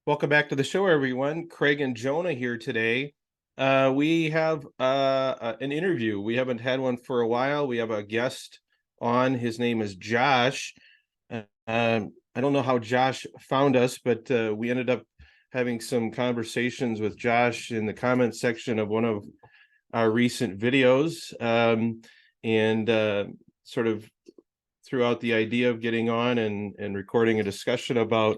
Welcome back to the show, everyone. Craig and Jonah here today. We have an interview. We haven't had one for a while. We have a guest on. His name is Josh. I don't know how Josh found us, but we ended up having some conversations with Josh in the comment section of one of our recent videos, and sort of threw out the idea of getting on and recording a discussion about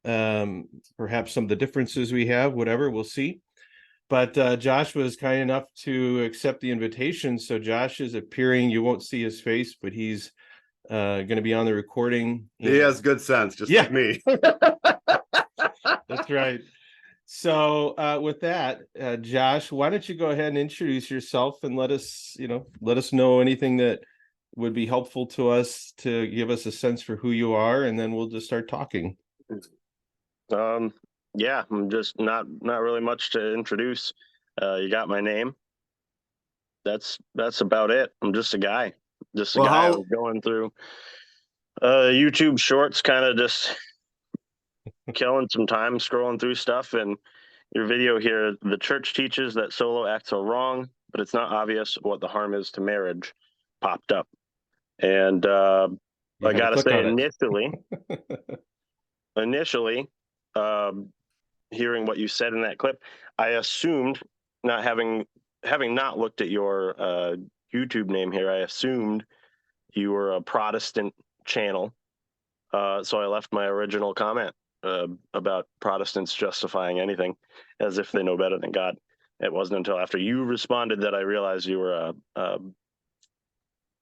perhaps some of the differences we have, whatever, we'll see. But Josh was kind enough to accept the invitation. So Josh is appearing. You won't see his face, but he's going to be on the recording. He has good sense, just like me. That's right. So with that, Josh, why don't you go ahead and introduce yourself and let us know anything that would be helpful to us to give us a sense for who you are, and then we'll just start talking. Yeah, I'm just not really much to introduce. You got my name. That's about it. I'm just a guy. Just a guy who's going through YouTube shorts, kind of just killing some time scrolling through stuff. And your video here, the church teaches that solo acts are wrong, but it's not obvious what the harm is to marriage, popped up. And I gotta say, initially, hearing what you said in that clip, I assumed, not having not looked at your YouTube name here, I assumed you were a Protestant channel. So I left my original comment about Protestants justifying anything as if they know better than God. It wasn't until after you responded that I realized you were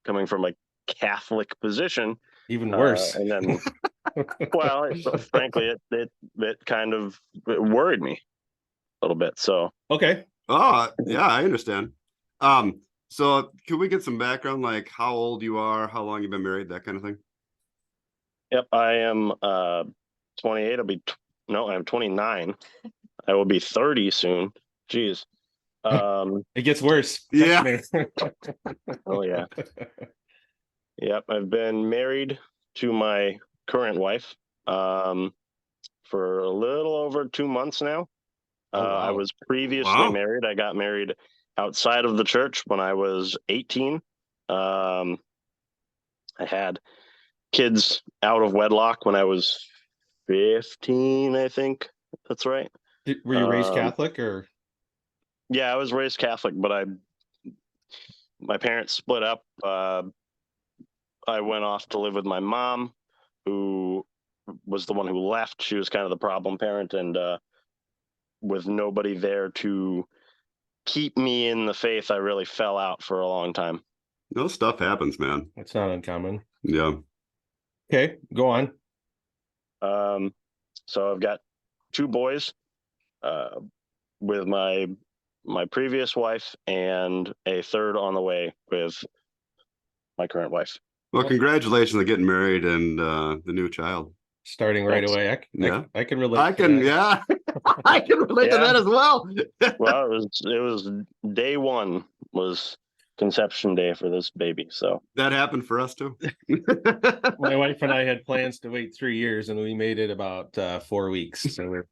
coming from a Catholic position. Even worse. And then, well, frankly, it kind of worried me a little bit. So okay. Oh yeah, I understand. So can we get some background, like how old you are, how long you've been married, that kind of thing? Yep, I am 28. I'm 29. I will be 30 soon. Jeez. It gets worse. Yeah. Oh yeah. Yep, I've been married to my current wife for a little over 2 months now. Oh, wow. I was previously married. I got married outside of the church when I was 18. I had kids out of wedlock when I was 15, I think. That's right. Were you raised Catholic or? Yeah, I was raised Catholic, but my parents split up. I went off to live with my mom, who was the one who left. She was kind of the problem parent, and with nobody there to keep me in the faith, I really fell out for a long time. No, stuff happens, man. It's not uncommon. Yeah. Okay, go on. So I've got 2 boys with my previous wife, and a third on the way with my current wife. Well, congratulations on getting married and the new child. Starting right away. I can relate. I can relate to that as well. Well, it was day 1 was conception day for this baby, so that happened for us too. My wife and I had plans to wait 3 years, and we made it about 4 weeks. So we're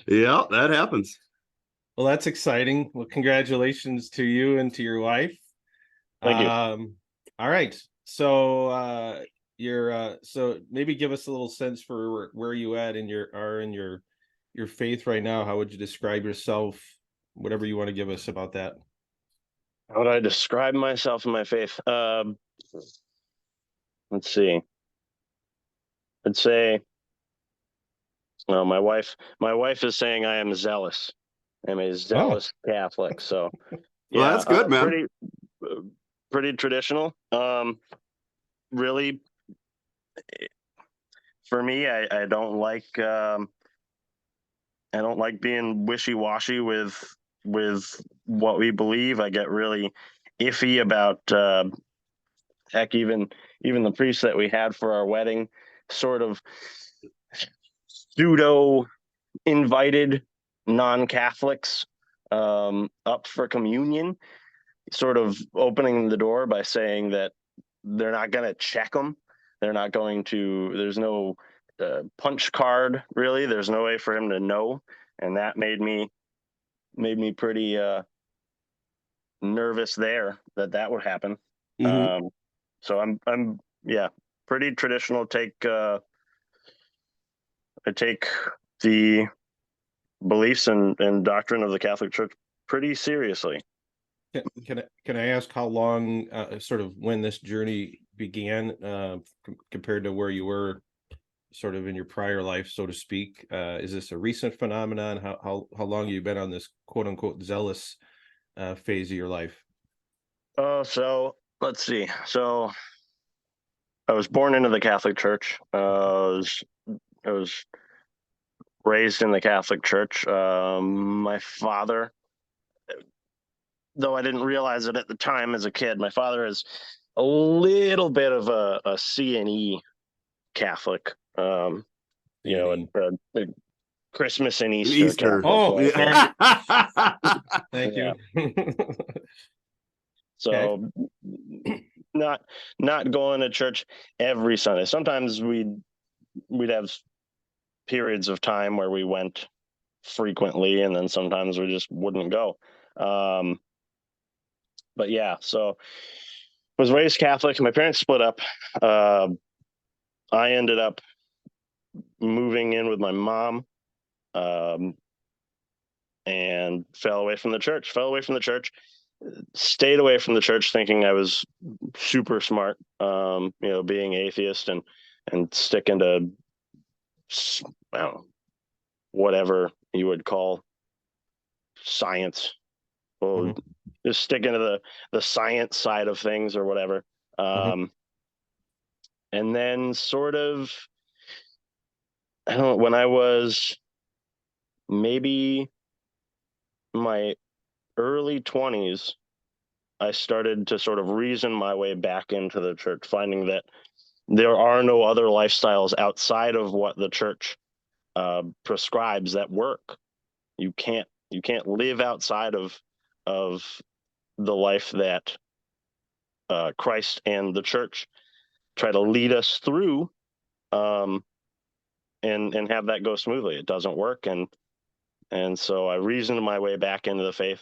yeah, that happens. Well, that's exciting. Well, congratulations to you and to your wife. Thank you. All right. So so maybe give us a little sense for where you at in your faith right now. How would you describe yourself? Whatever you want to give us about that. How would I describe myself and my faith? Let's see. I'd say, well, my wife is saying I am zealous. I'm a zealous Catholic. So yeah, well, that's good, man. Pretty traditional. Really, for me, I don't like being wishy-washy with what we believe. I get really iffy about heck, even the priest that we had for our wedding sort of pseudo invited non-Catholics up for communion, sort of opening the door by saying that they're not going to check them. They're not going to, there's no punch card. Really, there's no way for him to know, and that made me pretty nervous there that would happen. Mm-hmm. So I'm pretty traditional. I take the beliefs and doctrine of the Catholic Church pretty seriously. Can I ask how long, sort of when this journey began, compared to where you were sort of in your prior life, so to speak? Is this a recent phenomenon? How long have you been on this quote unquote zealous phase of your life? Oh, so let's see. So I was born into the Catholic Church. I was raised in the Catholic Church. My father, though I didn't realize it at the time as a kid, my father is a little bit of a C&E Catholic. You know, a Christmas and Easter. Easter. Catholic, Oh, right? thank Yeah. you. So not going to church every Sunday. Sometimes we'd have periods of time where we went frequently, and then sometimes we just wouldn't go. But yeah, so was raised Catholic. My parents split up. I ended up moving in with my mom, and fell away from the church. Stayed away from the church, thinking I was super smart. Being atheist and sticking to, I don't know, whatever you would call science. Well, just sticking to the science side of things or whatever. And then sort of, I don't know, when I was maybe my early 20s, I started to sort of reason my way back into the church, finding that there are no other lifestyles outside of what the church prescribes that work. You can't live outside of the life that Christ and the church try to lead us through, and have that go smoothly. It doesn't work, and so I reasoned my way back into the faith.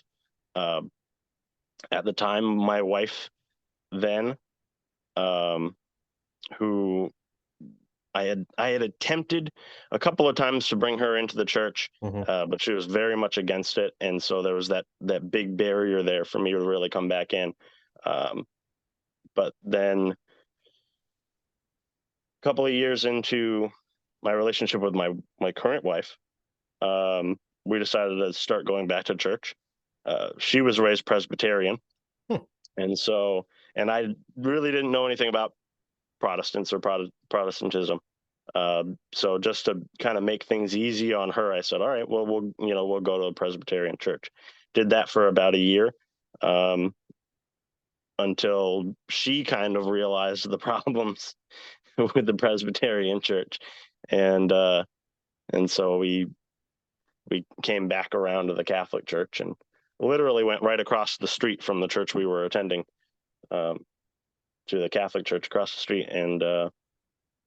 At the time, my wife then, who I had attempted a couple of times to bring her into the church, but she was very much against it, and so there was that big barrier there for me to really come back in. But then, a couple of years into my relationship with my current wife, we decided to start going back to church. She was raised Presbyterian, and I really didn't know anything about Protestants or Protestantism. So just to kind of make things easy on her, I said, all right, well, we'll go to a Presbyterian church. Did that for about a year, until she kind of realized the problems with the Presbyterian church. And so we came back around to the Catholic Church, and literally went right across the street from the church we were attending, to the Catholic Church across the street. And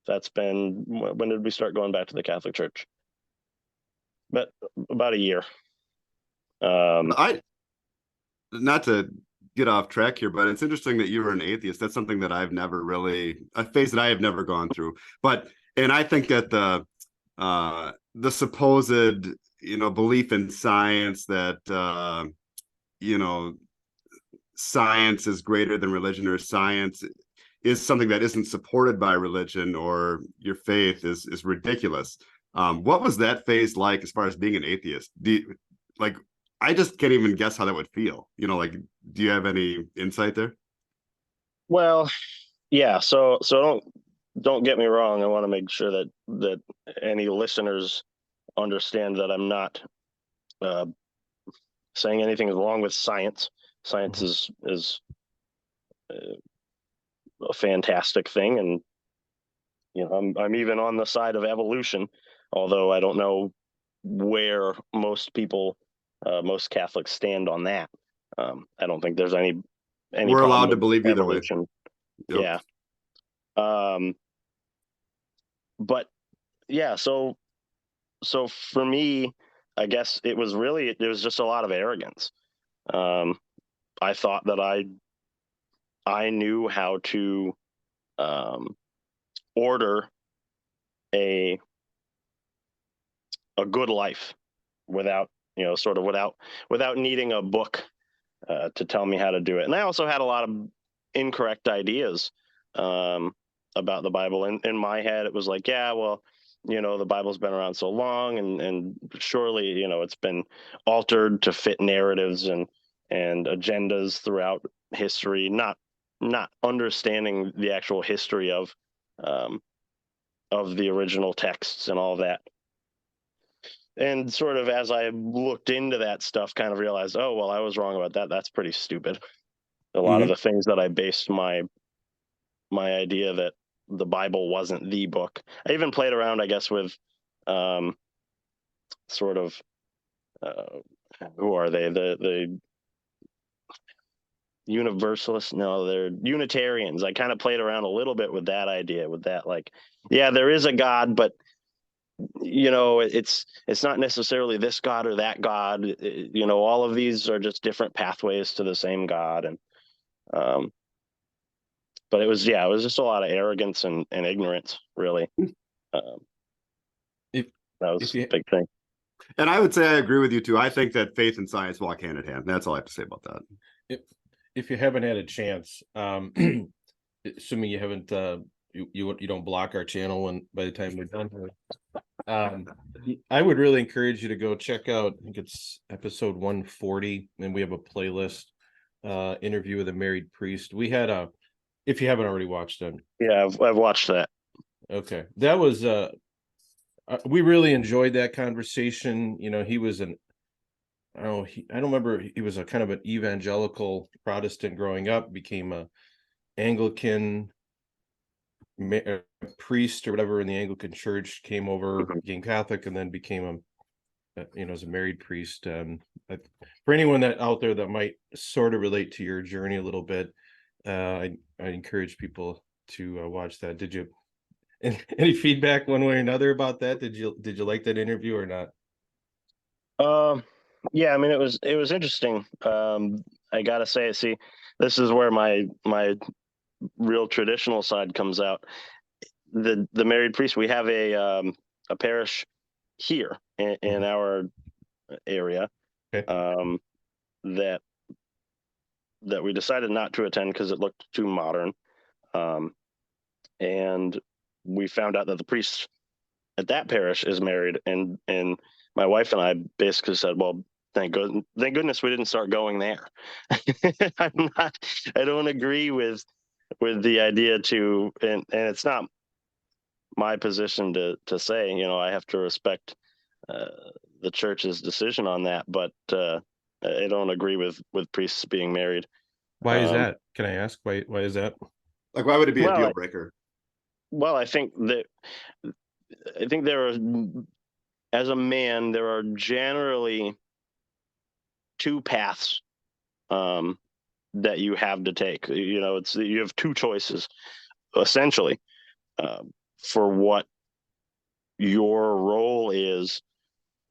that's been, when did we start going back to the Catholic Church? But about a year. Not to get off track here, but it's interesting that you were an atheist. That's something that I've never really, a phase that I have never gone through. And I think that the supposed, belief in science, that, science is greater than religion, or science is something that isn't supported by religion or your faith, is ridiculous. What was that phase like as far as being an atheist? I just can't even guess how that would feel. Do you have any insight there? Well, yeah. So don't get me wrong. I want to make sure that any listeners understand that I'm not saying anything is wrong with science. Science is a fantastic thing, and I'm even on the side of evolution, although I don't know where most people, most Catholics, stand on that. I don't think there's any. We're allowed to believe either evolution. way. Yep. Yeah. But yeah, so for me, I guess it was just a lot of arrogance. I thought that I knew how to order a good life without, sort of without needing a book to tell me how to do it. And I also had a lot of incorrect ideas about the Bible. In my head, it was like, yeah, well, the Bible's been around so long, and surely, it's been altered to fit narratives and agendas throughout history, not understanding the actual history of the original texts and all that. And sort of as I looked into that stuff, kind of realized, oh, well, I was wrong about that. That's pretty stupid. A lot of the things that I based my idea that the Bible wasn't the book. I even played around, I guess, with sort of who are they? The Universalists? No, they're Unitarians. I kind of played around a little bit with that idea, with that, like, yeah, there is a God, but it's not necessarily this God or that God. All of these are just different pathways to the same God. And but it was just a lot of arrogance and ignorance, really. If that was a big thing. And I would say I agree with you too. I think that faith and science walk hand in hand. That's all I have to say about that. If you haven't had a chance, assuming you haven't, you don't block our channel when by the time we're done here, I would really encourage you to go check out, I think it's episode 140, and we have a playlist interview with a married priest. We had if you haven't already watched it. Yeah, I've watched that. Okay, that was we really enjoyed that conversation. He was I don't remember, he was a kind of an evangelical Protestant growing up, became a Anglican priest or whatever in the Anglican church, came over, became Catholic, and then became as a married priest. For anyone that out there that might sort of relate to your journey a little bit, I encourage people to watch that. Did you any feedback one way or another about that? Did you like that interview or not? Yeah, I mean, it was interesting. I gotta say, see, this is where my real traditional side comes out. The married priest, we have a parish here in our area, okay, that we decided not to attend because it looked too modern, and we found out that the priest at that parish is married, and my wife and I basically said, well, thank goodness we didn't start going there. I don't agree with the idea to, and it's not my position to say, I have to respect the church's decision on that, but I don't agree with priests being married. Why is that? Can I ask why is that? Like, why would it be a deal breaker? Well, I think there are, as a man, there are generally two paths that you have to take. You have two choices, essentially, for what your role is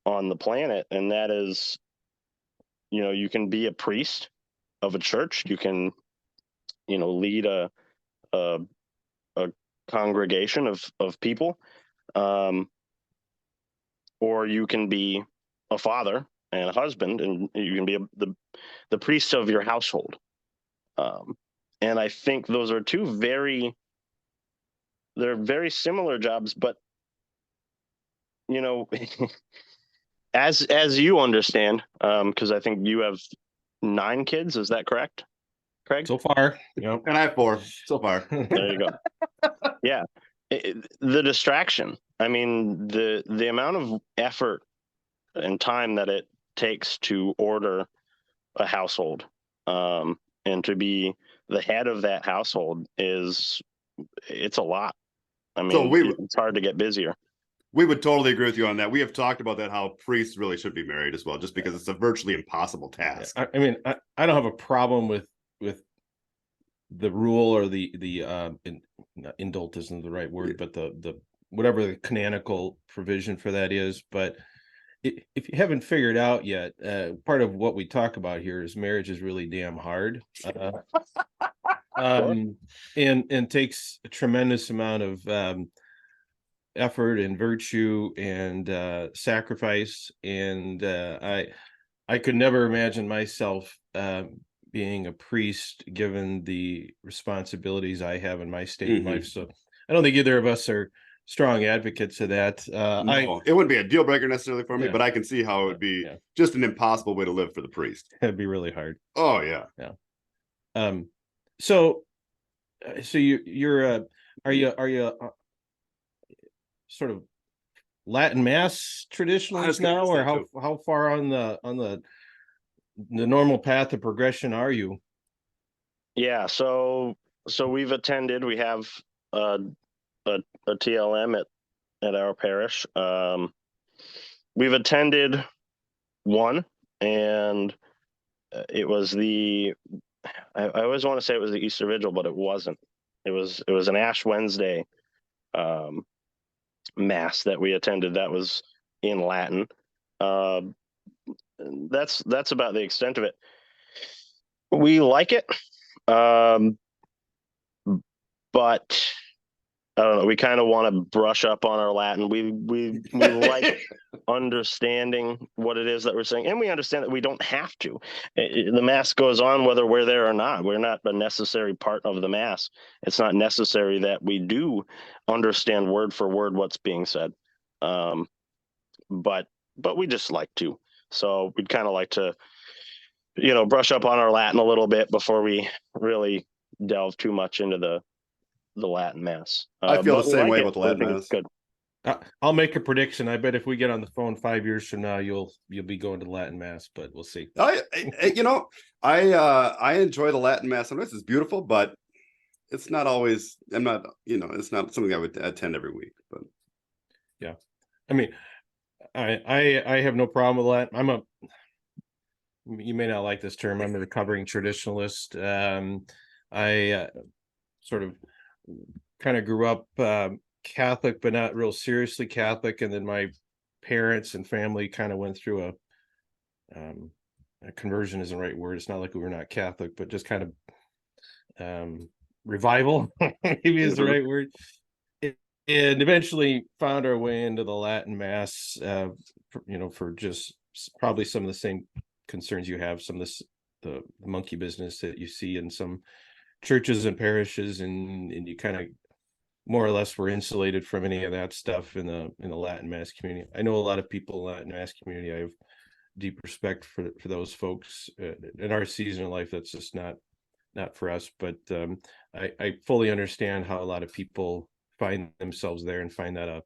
on the planet, and that is, you can be a priest of a church. You can, lead a congregation of people, or you can be a father and a husband, and you can be the priest of your household. And I think those are they're very similar jobs, but as you understand, because I think you have 9 kids, is that correct, Craig? So far, and I have 4 so far. There you go. Yeah, the distraction. I mean, the amount of effort and time that it takes to order a household, and to be the head of that household it's a lot. I mean, it's hard to get busier. We would totally agree with you on that. We have talked about that, how priests really should be married as well, just because it's a virtually impossible task. I mean, I don't have a problem with the rule or the indult isn't the right word, but the whatever the canonical provision for that is. But if you haven't figured out yet, part of what we talk about here is marriage is really damn hard. And takes a tremendous amount of effort and virtue and sacrifice. And I could never imagine myself being a priest, given the responsibilities I have in my state of life. So I don't think either of us are strong advocates of that. No, it wouldn't be a deal breaker necessarily for me, but I can see how it would be just an impossible way to live for the priest. It'd be really hard. Oh yeah. So you're are you sort of Latin Mass traditionalist now, or how far on the normal path of progression are you? Yeah, so we've attended. We have a TLM at our parish. We've attended one, and it was I always want to say it was the Easter Vigil, but it wasn't. It was an Ash Wednesday Mass that we attended. That was in Latin. That's about the extent of it. We like it, but I don't know. We kind of want to brush up on our Latin. We like understanding what it is that we're saying, and we understand that we don't have to. The Mass goes on whether we're there or not. We're not a necessary part of the Mass. It's not necessary that we do understand word for word what's being said, but we just like to. So we'd kind of like to, brush up on our Latin a little bit before we really delve too much into the Latin Mass. I feel the same way with Latin Mass. Good. I'll make a prediction. I bet if we get on the phone 5 years from now, you'll be going to Latin Mass, but we'll see. I enjoy the Latin Mass. Sometimes it's beautiful, but it's not always. It's not something I would attend every week. But yeah, I mean, I have no problem with Latin. You may not like this term. I'm a recovering traditionalist. I sort of kind of grew up Catholic, but not real seriously Catholic. And then my parents and family kind of went through a conversion isn't the right word. It's not like we were not Catholic, but just kind of revival, maybe is the right word. And eventually found our way into the Latin Mass, for just probably some of the same concerns you have, some of the monkey business that you see in some churches and parishes, and you kind of more or less were insulated from any of that stuff in the Latin Mass community. I know a lot of people in the Latin Mass community. I have deep respect for those folks. In our season of life, that's just not for us. But I fully understand how a lot of people find themselves there and find that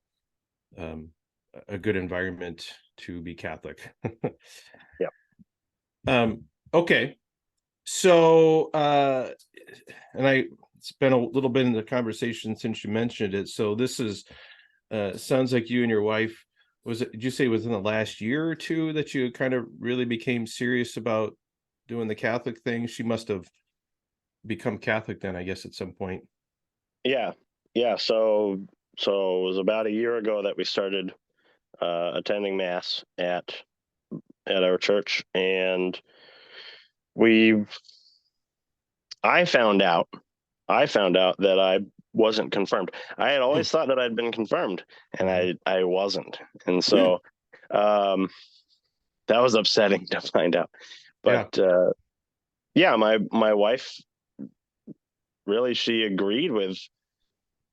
a good environment to be Catholic. Yeah. Okay. So, and it's been a little bit in the conversation since you mentioned it. So this is, sounds like you and your wife, did you say within the last year or two that you kind of really became serious about doing the Catholic thing? She must have become Catholic then, I guess, at some point. Yeah. So it was about a year ago that we started attending Mass at our church, and I found out that I wasn't confirmed. I had always thought that I'd been confirmed, and I wasn't. And so that was upsetting to find out. But my wife, really, she agreed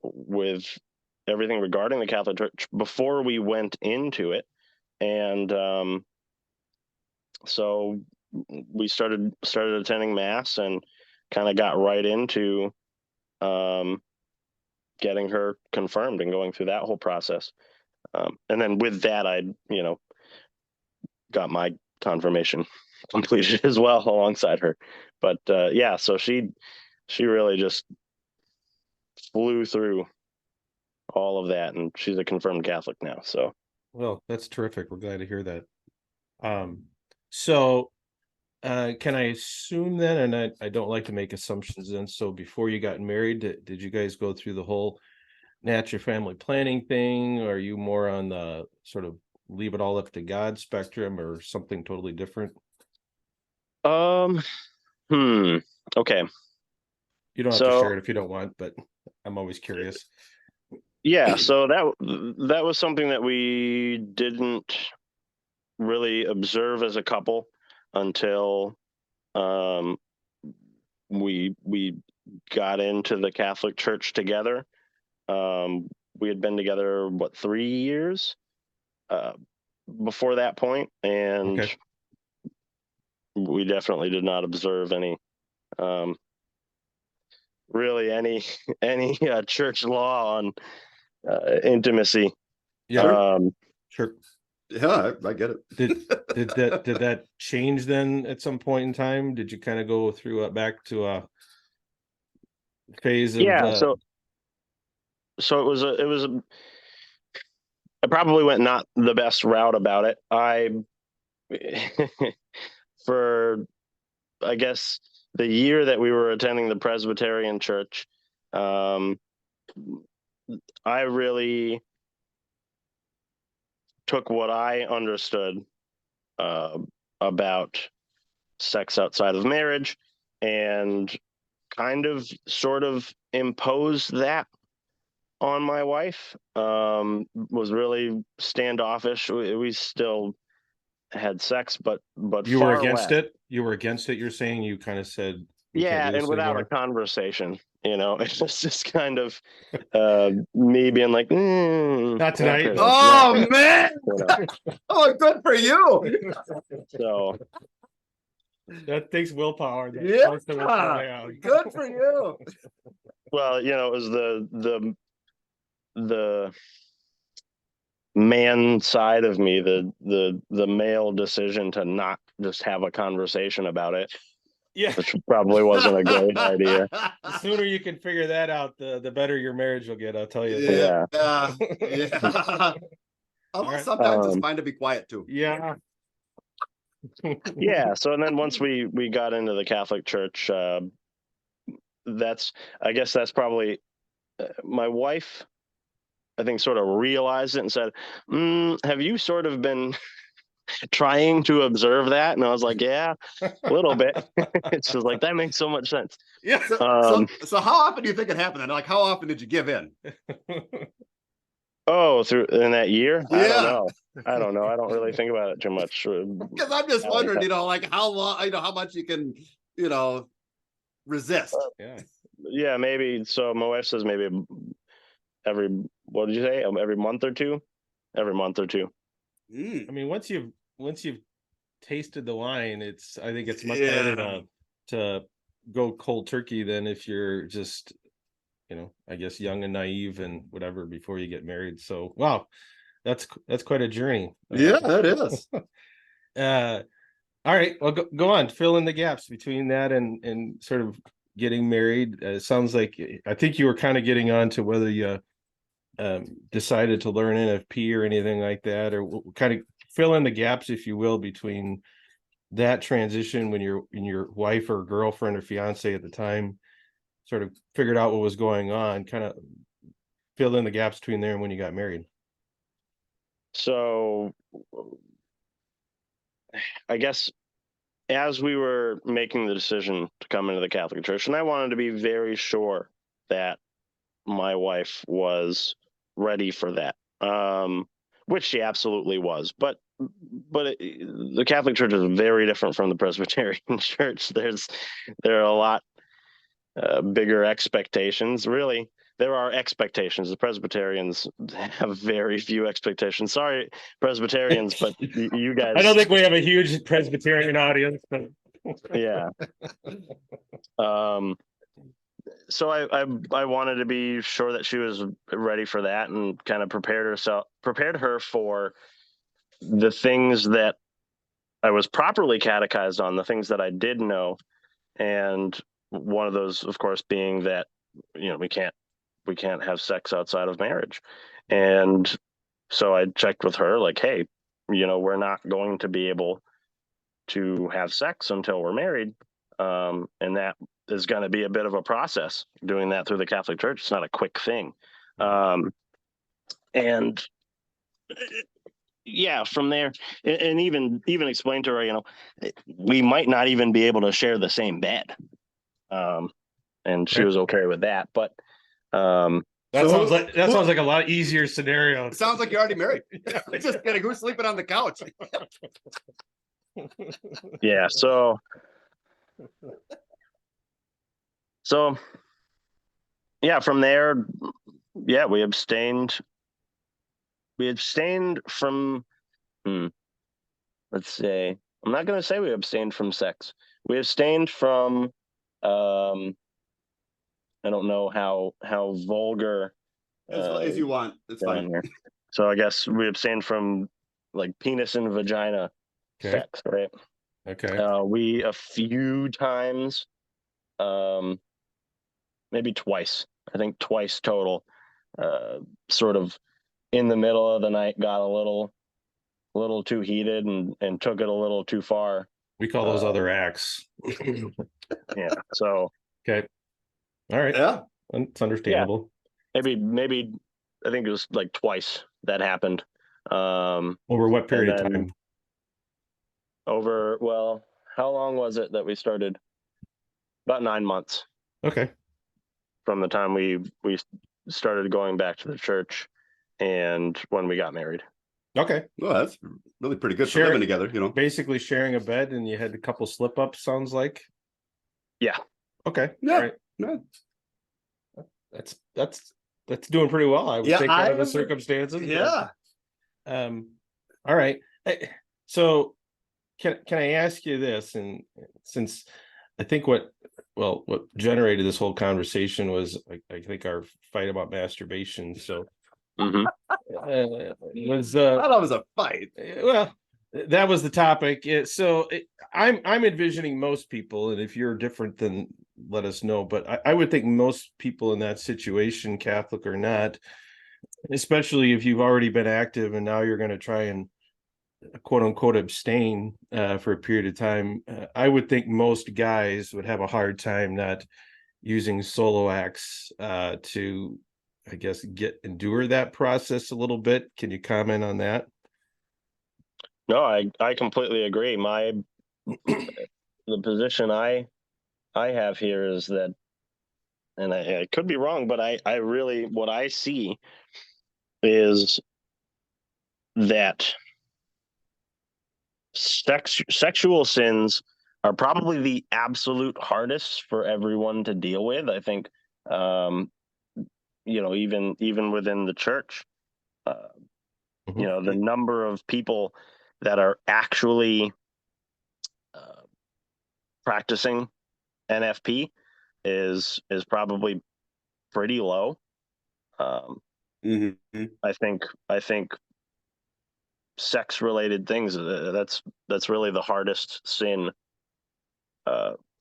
with everything regarding the Catholic Church before we went into it. And so we started attending Mass and kind of got right into getting her confirmed and going through that whole process. And then with that, I got my confirmation completed as well alongside her. But so she really just flew through all of that, and she's a confirmed Catholic now. So, well, that's terrific. We're glad to hear that. So can I assume then, and I don't like to make assumptions then, so before you got married, did you guys go through the whole natural family planning thing? Or are you more on the sort of leave it all up to God spectrum, or something totally different? Um, okay. You don't have to share So it if you don't want, but I'm always curious. yeah, so that was something that we didn't really observe as a couple until um we got into the Catholic Church together. We had been together, what, 3 years uh, before that point, and Okay. we definitely did not observe any, really any church law on intimacy. Yeah. Sure. Yeah, I get it. Did that change then at some point in time? Did you kind of go through back to a phase of Yeah, so it was I probably went not the best route about it. For, I guess, the year that we were attending the Presbyterian church, um, I really took what I understood uh, about sex outside of marriage and kind of sort of imposed that on my wife. Was really standoffish. We still had sex, but you were far against less. it? You were against it, you're saying? You kind of said we can't Yeah, do and this without a anymore? conversation, it was just kind of me being like, Not tonight. Oh man! you know. Oh, good for you. So That takes willpower. Yeah, good for you. well, it was the man side of me, the male decision to not just have a conversation about it, Yeah. which probably wasn't a great idea. The sooner you can figure that out, the better your marriage will get, I'll tell you. Yeah. Yeah. Yeah. Right. Sometimes it's fine to be quiet too. Yeah. Yeah. So, and then once we got into the Catholic Church, I guess that's probably my wife, I think, sort of realized it and said, have you sort of been trying to observe that? And I was like, yeah, a little bit. It's just like, that makes so much sense. Yeah. So how often do you think it happened? And like, how often did you give in? Oh, through in that year? Yeah. I don't know. I don't really think about it too much. Because I'm just wondering, like how long, how much you can, resist. Yeah, maybe. So my wife says maybe every, what did you say? Every month or two? Every month or two. I mean, once you've tasted the wine, I think it's much harder to go cold turkey than if you're just, I guess, young and naive and whatever before you get married. So, wow, that's quite a journey. Yeah, that is. All right, well, go on, fill in the gaps between that and sort of getting married. It sounds like, I think you were kind of getting on to whether you decided to learn NFP or anything like that, or kind of fill in the gaps, if you will, between that transition when your wife or girlfriend or fiance at the time sort of figured out what was going on, kind of fill in the gaps between there and when you got married. So I guess as we were making the decision to come into the Catholic Church, and I wanted to be very sure that my wife was ready for that, which she absolutely was. But the Catholic Church is very different from the Presbyterian Church. There are a lot bigger expectations. Really, there are expectations. The Presbyterians have very few expectations. Sorry, Presbyterians, but you guys. I don't think we have a huge Presbyterian audience, but yeah. So I wanted to be sure that she was ready for that, and kind of prepared her for the things that I was properly catechized on, the things that I did know. And one of those, of course, being that, we can't have sex outside of marriage. And so I checked with her, like, hey, we're not going to be able to have sex until we're married. And that is going to be a bit of a process, doing that through the Catholic Church. It's not a quick thing. And yeah, from there, and even explain to her, we might not even be able to share the same bed. And she was okay with that, but that sounds like a lot easier scenario. It sounds like you're already married. Just kidding. Who's sleeping on the couch? Yeah. So yeah, from there, yeah, we abstained from, let's say, I'm not going to say we abstained from sex. We abstained from, I don't know how vulgar. As you want. It's fine. Here. So I guess we abstained from like penis and vagina sex, right? Okay. We a few times, maybe twice. I think twice total. Sort of in the middle of the night, got a little too heated and took it a little too far. We call those other acts. Yeah. So. Okay. All right. Yeah. It's understandable. Yeah. Maybe I think it was like twice that happened. Over what period of time? Well, how long was it that we started? About 9 months. Okay. From the time we started going back to the church and when we got married. Okay. Well, that's really pretty good for living together, Basically sharing a bed, and you had a couple slip-ups, sounds like. Yeah. Okay. Yeah. All right. No. That's doing pretty well, I would think, under the circumstances. Yeah. All right. So can I ask you this? And since I think what generated this whole conversation was, I think, our fight about masturbation. So it was a fight. Well, that was the topic. I'm envisioning most people, and if you're different, then let us know. But I would think most people in that situation, Catholic or not, especially if you've already been active and now you're going to try and quote unquote abstain for a period of time, I would think most guys would have a hard time not using solo acts to, I guess, endure that process a little bit. Can you comment on that? No, I completely agree. The position I have here is that, and I could be wrong, but I really, what I see is that sexual sins are probably the absolute hardest for everyone to deal with. I think, even within the church, the number of people that are actually practicing NFP is probably pretty low. I think sex related things, that's really the hardest sin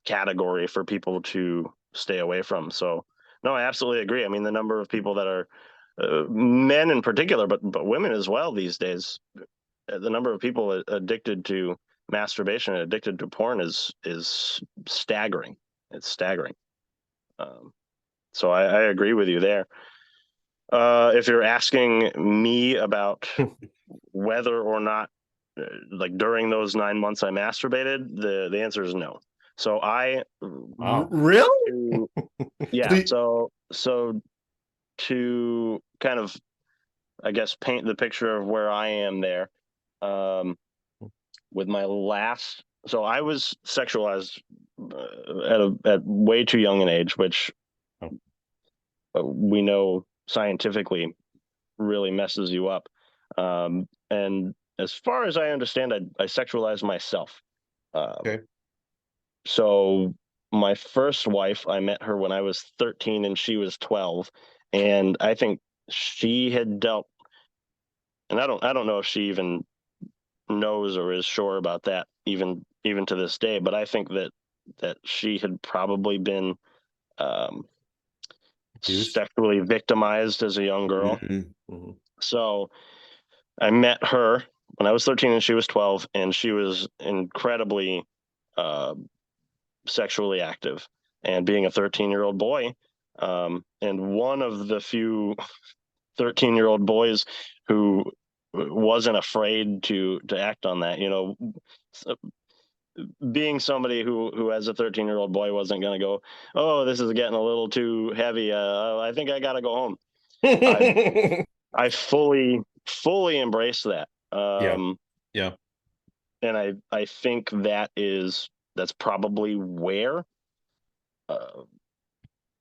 category for people to stay away from. So no, I absolutely agree. I mean, the number of people that are men in particular, but women as well these days, the number of people addicted to masturbation and addicted to porn is staggering. It's staggering. So I agree with you there. If you're asking me about whether or not, like during those 9 months I masturbated, the answer is no. So really? Yeah. So to kind of, I guess, paint the picture of where I am there, with my last, so I was sexualized at way too young an age, which we know scientifically really messes you up. And as far as I understand, I sexualized myself. Okay. So my first wife, I met her when I was 13 and she was 12. And I think she had dealt, and I don't know if she even knows or is sure about that even to this day, but I think that she had probably been sexually victimized as a young girl. So I met her when I was 13 and she was 12, and she was incredibly sexually active. And being a 13-year-old boy, And one of the few 13-year-old boys who wasn't afraid to act on that, being somebody who as a 13-year-old boy wasn't going to go, oh, this is getting a little too heavy. I think I got to go home. I fully embrace that. Yeah. And I think that's probably where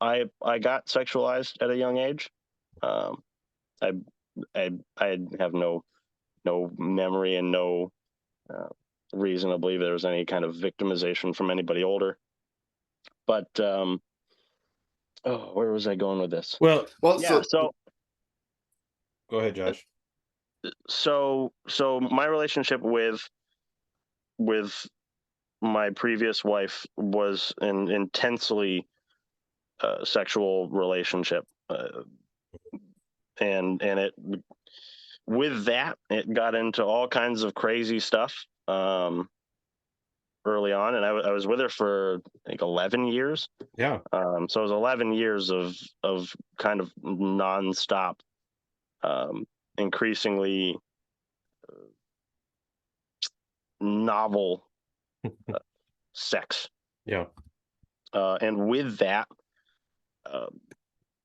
I got sexualized at a young age. I have no memory and no reason to believe there was any kind of victimization from anybody older. But where was I going with this? Well, yeah. So go ahead, Josh. So my relationship with my previous wife was an intensely sexual relationship, and it with that it got into all kinds of crazy stuff early on, and I was with her for like 11 years. Yeah. So it was 11 years of kind of nonstop, increasingly novel sex. Yeah. And with that,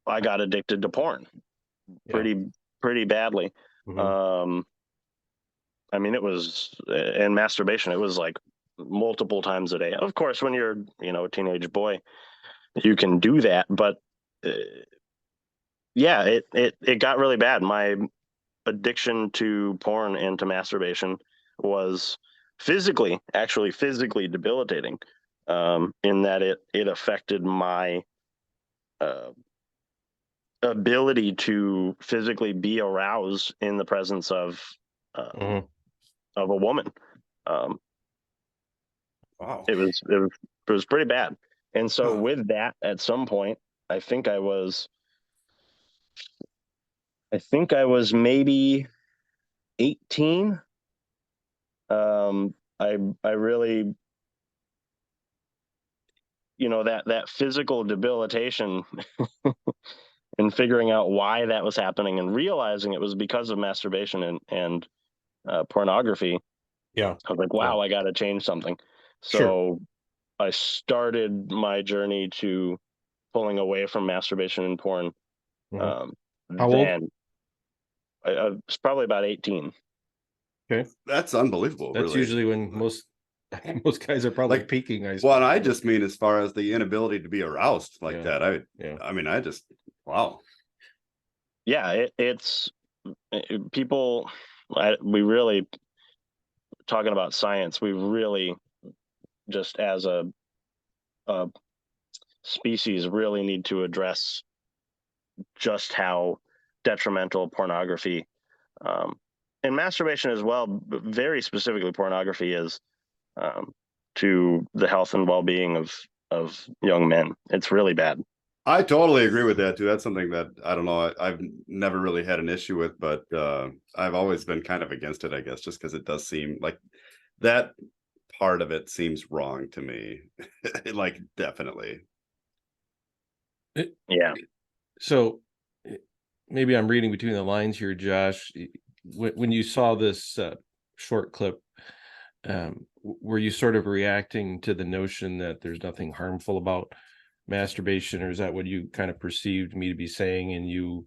I got addicted to porn pretty badly. Mm-hmm. I mean, it was, and masturbation, it was like multiple times a day. Of course, when you're, a teenage boy, you can do that, but yeah, it got really bad. My addiction to porn and to masturbation was actually physically debilitating, in that it affected my ability to physically be aroused in the presence of a woman. Wow. It was pretty bad. And so with that, at some point, I think I was maybe 18. I really, that physical debilitation and figuring out why that was happening and realizing it was because of masturbation and pornography. Yeah. I was like, wow, I got to change something. So I started my journey to pulling away from masturbation and porn. How old? I was probably about 18. Okay. That's unbelievable. That's really. Usually when most guys are probably peaking. Well, and I just mean as far as the inability to be aroused like that. I mean, I just, wow. Yeah, it's people. We really, talking about science, we really just as a species really need to address just how detrimental pornography, and masturbation as well, but very specifically pornography is, to the health and well-being of young men. It's really bad. I totally agree with that too. That's something that I don't know. I've never really had an issue with, but I've always been kind of against it, I guess, just because it does seem like that part of it seems wrong to me. Like, definitely. Yeah. So maybe I'm reading between the lines here, Josh. When you saw this short clip, were you sort of reacting to the notion that there's nothing harmful about masturbation, or is that what you kind of perceived me to be saying, and you,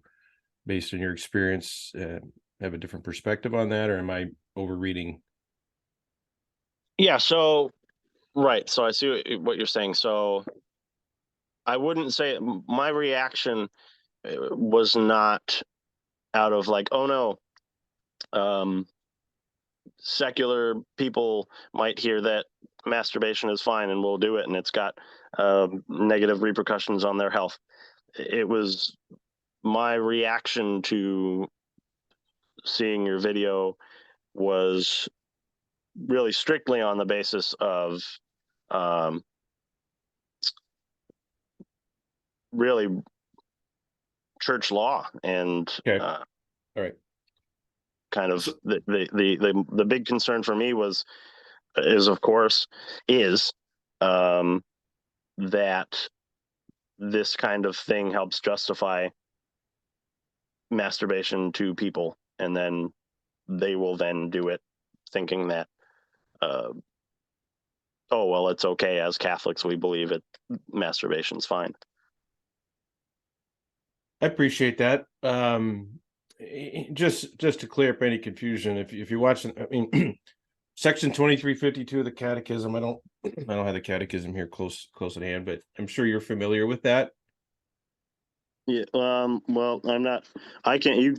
based on your experience, have a different perspective on that, or am I overreading? Yeah, so right, so I see what you're saying. So I wouldn't say my reaction was not out of like, oh no, secular people might hear that masturbation is fine and will do it, and it's got negative repercussions on their health. It was my reaction to seeing your video was really strictly on the basis of really church law and All right. Kind of the big concern for me is that this kind of thing helps justify masturbation to people, and then they will then do it thinking that oh well, it's okay. As Catholics, we believe it, masturbation's fine. I appreciate that. Just to clear up any confusion, if you watch, I mean, section 2352 of the Catechism. I don't have the Catechism here close at hand, but I'm sure you're familiar with that. Yeah. Well, I'm not. I can't. You.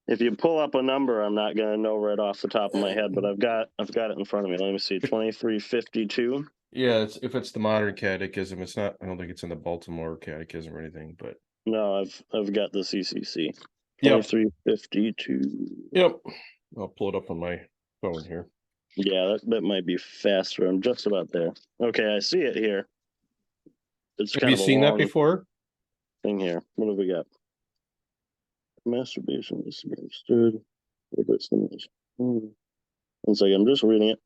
If you pull up a number, I'm not gonna know right off the top of my head, but I've got it in front of me. Let me see. 2352. Yeah, if it's the modern catechism, it's not. I don't think it's in the Baltimore Catechism or anything, but no, I've got the CCC. Yep. 2352. Yep. I'll pull it up on my phone here. Yeah, that might be faster. I'm just about there. Okay, I see it here. It's Have you seen that before? Thing here. What have we got? Masturbation is to be understood. One second, I'm just reading it.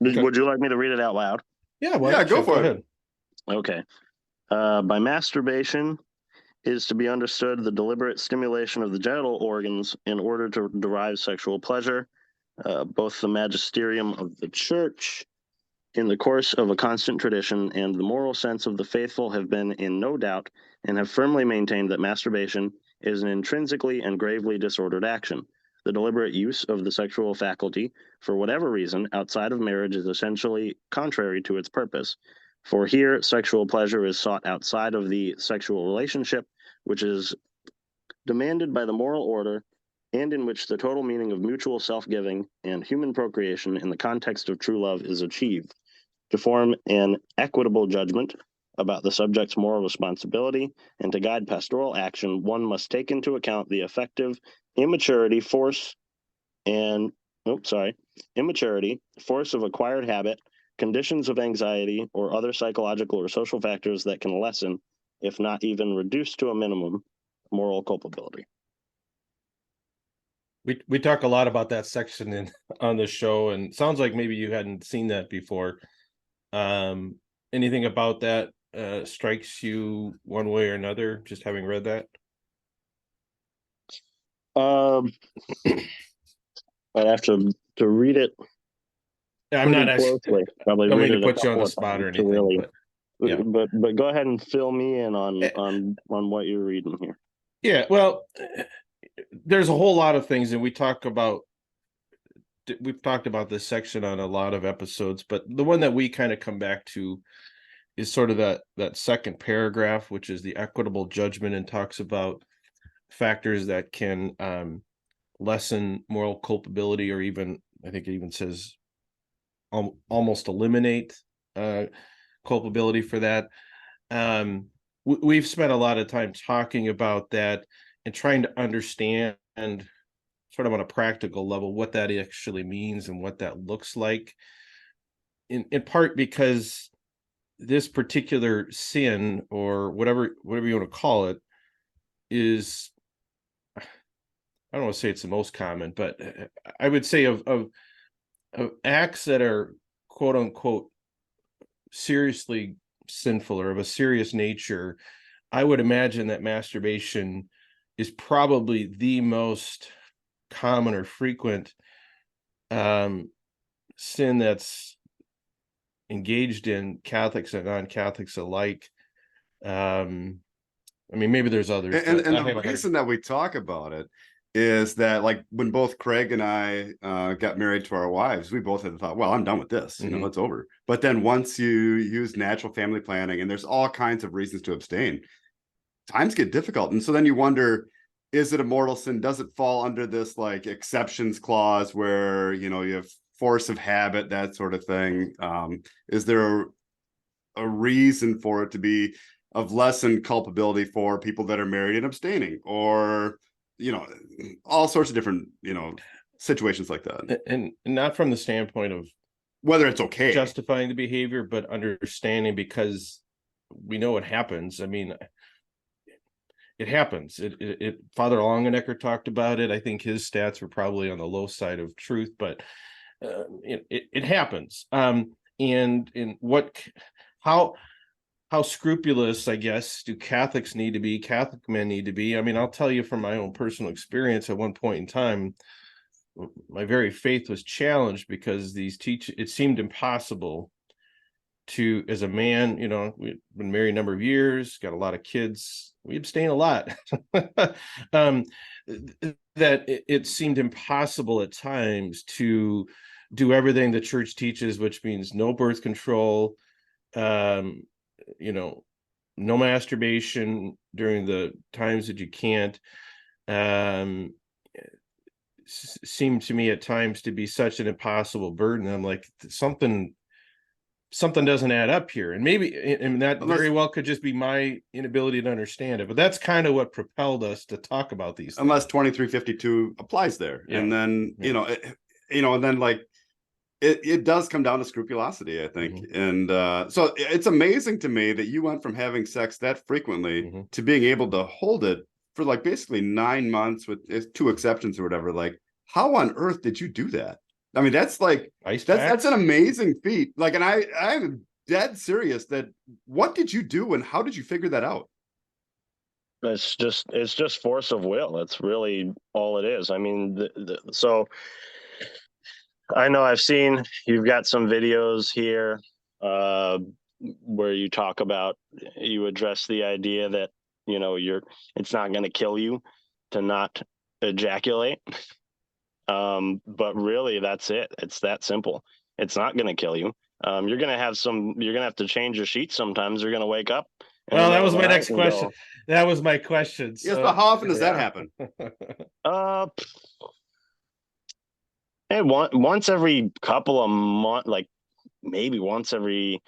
Okay. Would you like me to read it out loud? Yeah, go for it. Okay. By masturbation is to be understood the deliberate stimulation of the genital organs in order to derive sexual pleasure. Both the magisterium of the Church, in the course of a constant tradition, and the moral sense of the faithful have been in no doubt and have firmly maintained that masturbation is an intrinsically and gravely disordered action. The deliberate use of the sexual faculty, for whatever reason, outside of marriage is essentially contrary to its purpose. For here, sexual pleasure is sought outside of the sexual relationship, which is demanded by the moral order, and in which the total meaning of mutual self-giving and human procreation in the context of true love is achieved. To form an equitable judgment about the subject's moral responsibility and to guide pastoral action, one must take into account the effective immaturity, force of acquired habit, conditions of anxiety, or other psychological or social factors that can lessen, if not even reduce to a minimum, moral culpability. We talk a lot about that section on the show, and it sounds like maybe you hadn't seen that before. Anything about that strikes you one way or another, just having read that? I'd have to read it. I'm not closely. Probably don't read mean to it put you on the spot or anything, really, but yeah. But go ahead and fill me in on what you're reading here. Yeah, well, there's a whole lot of things, and we've talked about this section on a lot of episodes, but the one that we kind of come back to is sort of that second paragraph, which is the equitable judgment, and talks about factors that can lessen moral culpability, or even, I think it even says almost eliminate culpability for that. We've spent a lot of time talking about that and trying to understand sort of on a practical level what that actually means and what that looks like, in part because this particular sin, or whatever you want to call it, is, I don't want to say it's the most common, but I would say of acts that are quote unquote seriously sinful or of a serious nature, I would imagine that masturbation is probably the most common or frequent sin that's engaged in, Catholics and non-Catholics alike. I mean, maybe there's others. And the reason that we talk about it is that, like, when both Craig and I got married to our wives, we both had the thought, well, I'm done with this, it's over. But then once you use natural family planning, and there's all kinds of reasons to abstain, times get difficult. And so then you wonder, is it a mortal sin? Does it fall under this like exceptions clause where, you have force of habit, that sort of thing? Is there a reason for it to be of lessened culpability for people that are married and abstaining, or all sorts of different situations like that? And not from the standpoint of whether it's okay justifying the behavior, but understanding, because we know it happens. I mean, it happens. It Father Longenecker talked about it. I think his stats were probably on the low side of truth, but it happens. And in how how scrupulous, I guess, do Catholics need to be, Catholic men need to be. I mean, I'll tell you from my own personal experience, at one point in time, my very faith was challenged because it seemed impossible to, as a man, we've been married a number of years, got a lot of kids, we abstain a lot. That it seemed impossible at times to do everything the church teaches, which means no birth control, no masturbation during the times that you can't. Seemed to me at times to be such an impossible burden. I'm like, something doesn't add up here, and that very well could just be my inability to understand it. But that's kind of what propelled us to talk about these things. Unless 2352 applies there, and then and then like it does come down to scrupulosity, I think. And so it's amazing to me that you went from having sex that frequently to being able to hold it for like basically 9 months with 2 exceptions or whatever. Like, how on earth did you do that? I mean, that's like that's an amazing feat. Like, and I'm dead serious that what did you do and how did you figure that out? It's just force of will. That's really all it is. I mean, so I know you've got some videos here where you talk about, you address the idea that, it's not going to kill you to not ejaculate. But really that's it. It's that simple. It's not going to kill you. You're going to have to change your sheets sometimes. You're going to wake up. Well, that was my next question. That was my question. So, yes, but how often does that happen? Once every couple of months, like maybe once every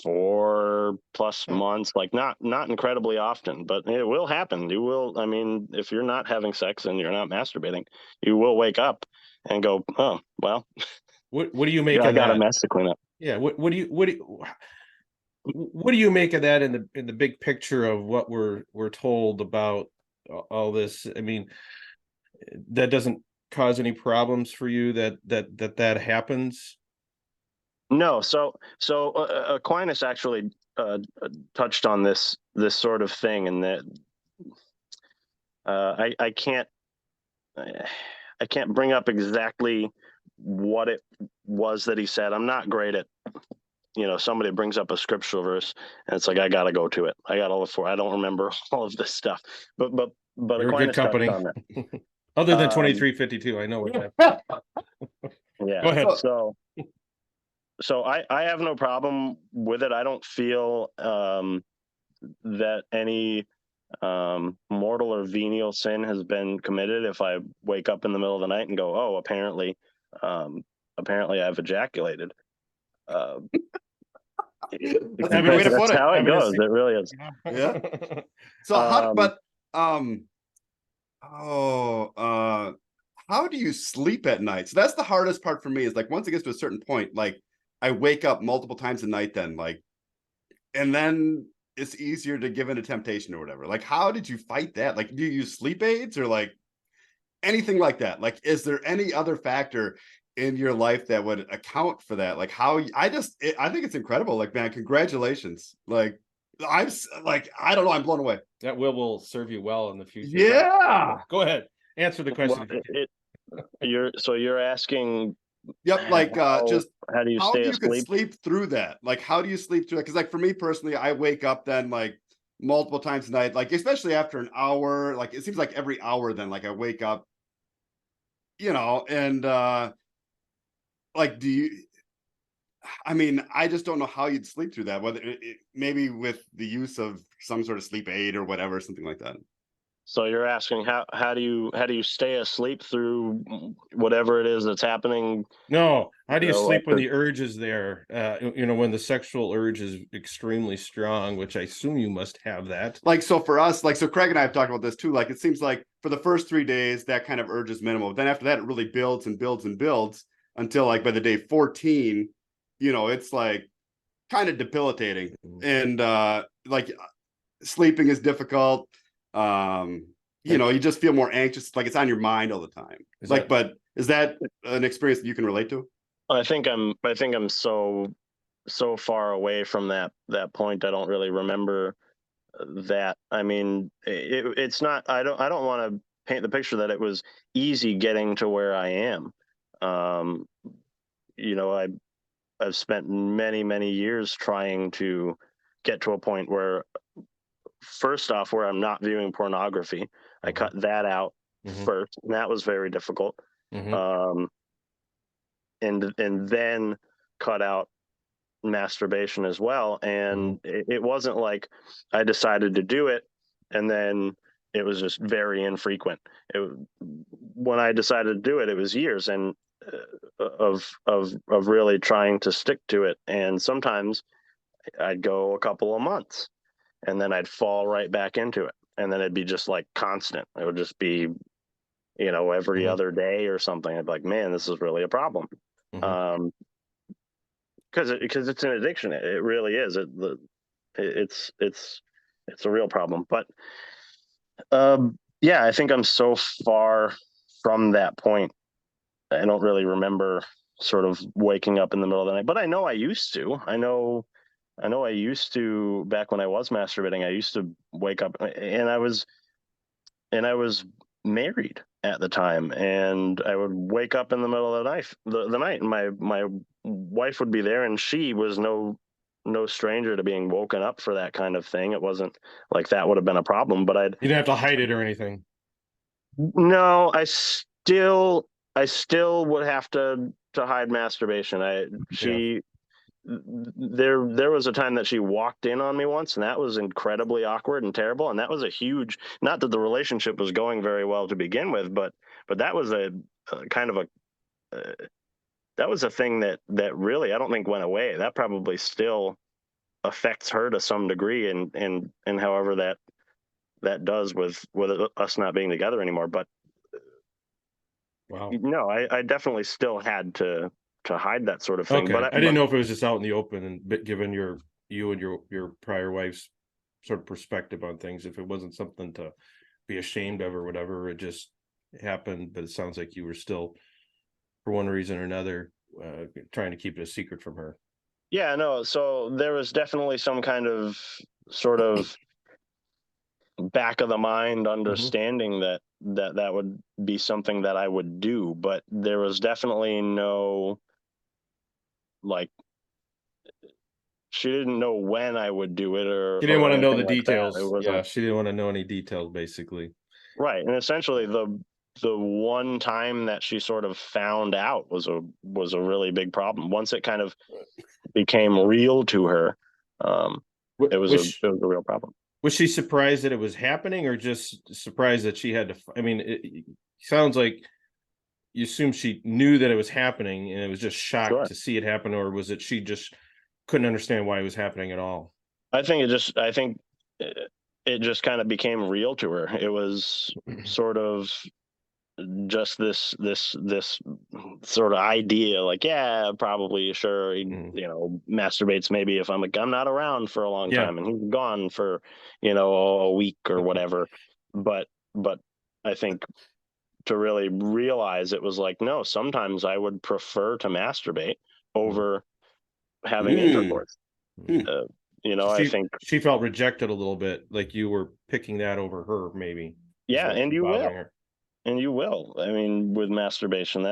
4+ months, like not incredibly often, but it will happen. You will, I mean, if you're not having sex and you're not masturbating, you will wake up and go, oh, well, what do you make of that? I got a mess to clean up. Yeah. What do you make of that in the big picture of what we're told about all this? I mean, that doesn't cause any problems for you that happens? No, so Aquinas actually touched on this sort of thing, and that I can't bring up exactly what it was that he said. I'm not great at, somebody brings up a scriptural verse and it's like I gotta go to it. I gotta look for it. I don't remember all of this stuff, but You're Aquinas a good company. on that. Other than 2352, I know what that. Yeah. Go ahead. So I have no problem with it. I don't feel that any mortal or venial sin has been committed if I wake up in the middle of the night and go, oh, apparently I've ejaculated. That's how it goes. It really is. Yeah. So how do you sleep at night? So that's the hardest part for me, is like once it gets to a certain point, like I wake up multiple times a night then, like, and then it's easier to give in to temptation or whatever. Like, how did you fight that? Like, do you use sleep aids or like anything like that? Like, is there any other factor in your life that would account for that? Like I think it's incredible. Like, man, congratulations. Like, I don't know. I'm blown away. That will serve you well in the future. Yeah. Go ahead. Answer the question. You're asking. Yep. Like, just how do you stay asleep? Sleep through that? Like, how do you sleep through that? Because like for me personally, I wake up then like multiple times a night, like especially after an hour, like it seems like every hour then like I wake up, and like, I mean, I just don't know how you'd sleep through that, whether maybe with the use of some sort of sleep aid or whatever, something like that. So you're asking how do you stay asleep through whatever it is that's happening? No, how do you sleep when the urge is there? When the sexual urge is extremely strong, which I assume you must have that. Like, so for us, like, so Craig and I have talked about this too. Like, it seems like for the first 3 days, that kind of urge is minimal. Then after that, it really builds and builds and builds until like by the day 14, it's like kind of debilitating. And like sleeping is difficult. You just feel more anxious, like it's on your mind all the time. But is that an experience that you can relate to? I think I'm so so far away from that point. I don't really remember that. I mean, it's not. I don't want to paint the picture that it was easy getting to where I am. Um, you know, I've spent many years trying to get to a point where, first off, where I'm not viewing pornography. I cut that out first, and that was very difficult. And then cut out masturbation as well. And it wasn't like I decided to do it and then it was just very infrequent. When I decided to do it, it was years and of really trying to stick to it. And sometimes I'd go a couple of months and then I'd fall right back into it. And then it'd be just like constant. It would just be, every other day or something. I'd be like, man, this is really a problem. Because it's an addiction. It really is. It's a real problem. But yeah, I think I'm so far from that point. I don't really remember sort of waking up in the middle of the night. But I know I used to. I know I used to, back when I was masturbating. I used to wake up, and I was married at the time, and I would wake up in the middle of the night, and my wife would be there, and she was no stranger to being woken up for that kind of thing. It wasn't like that would have been a problem, but you didn't have to hide it or anything. No, I still would have to hide masturbation. There was a time that she walked in on me once, and that was incredibly awkward and terrible. And that was a huge, not that the relationship was going very well to begin with, but that was a kind of a that was a thing that really I don't think went away. That probably still affects her to some degree, and however that does with us not being together anymore. But wow, no, I definitely still had to hide that sort of thing. Okay, But I didn't know if it was just out in the open, and given you and your prior wife's sort of perspective on things, if it wasn't something to be ashamed of or whatever, it just happened. But it sounds like you were still, for one reason or another, trying to keep it a secret from her. Yeah, no. So there was definitely some kind of sort of back of the mind understanding that would be something that I would do, but there was definitely no, like, she didn't know when I would do it or She didn't want to know the anything like that. details. It wasn't Yeah, she didn't want to know any details, basically. right. And essentially the one time that she sort of found out was a really big problem. Once it kind of became real to her, it was a real problem. Was she surprised that it was happening, or just surprised that she had to? I mean, it sounds like you assume she knew that it was happening, and it was just shocked to see it happen, or was it she just couldn't understand why it was happening at all? I think it just kind of became real to her. It was sort of just this sort of idea, like, yeah, probably, sure, he masturbates maybe if I'm not around for a long time, and he's gone for a week or whatever. But I think to really realize it was like, no, sometimes I would prefer to masturbate over having intercourse. I think she felt rejected a little bit, like you were picking that over her, maybe. Yeah, and you will. And you will. I mean, with masturbation,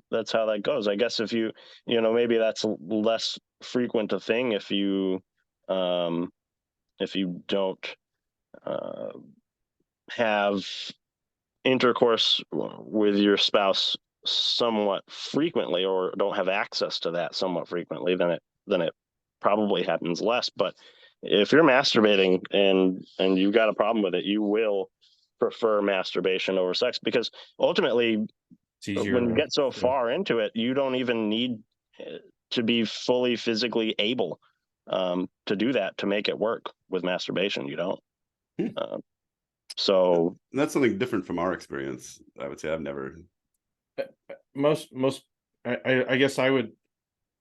that's how that goes. I guess if maybe that's less frequent a thing if you don't have intercourse with your spouse somewhat frequently, or don't have access to that somewhat frequently, then it probably happens less. But if you're masturbating and you've got a problem with it, you will prefer masturbation over sex, because ultimately when you get so far into it, you don't even need to be fully physically able to do that, to make it work with masturbation. You don't. So that's something different from our experience. I would say I've never. I guess I've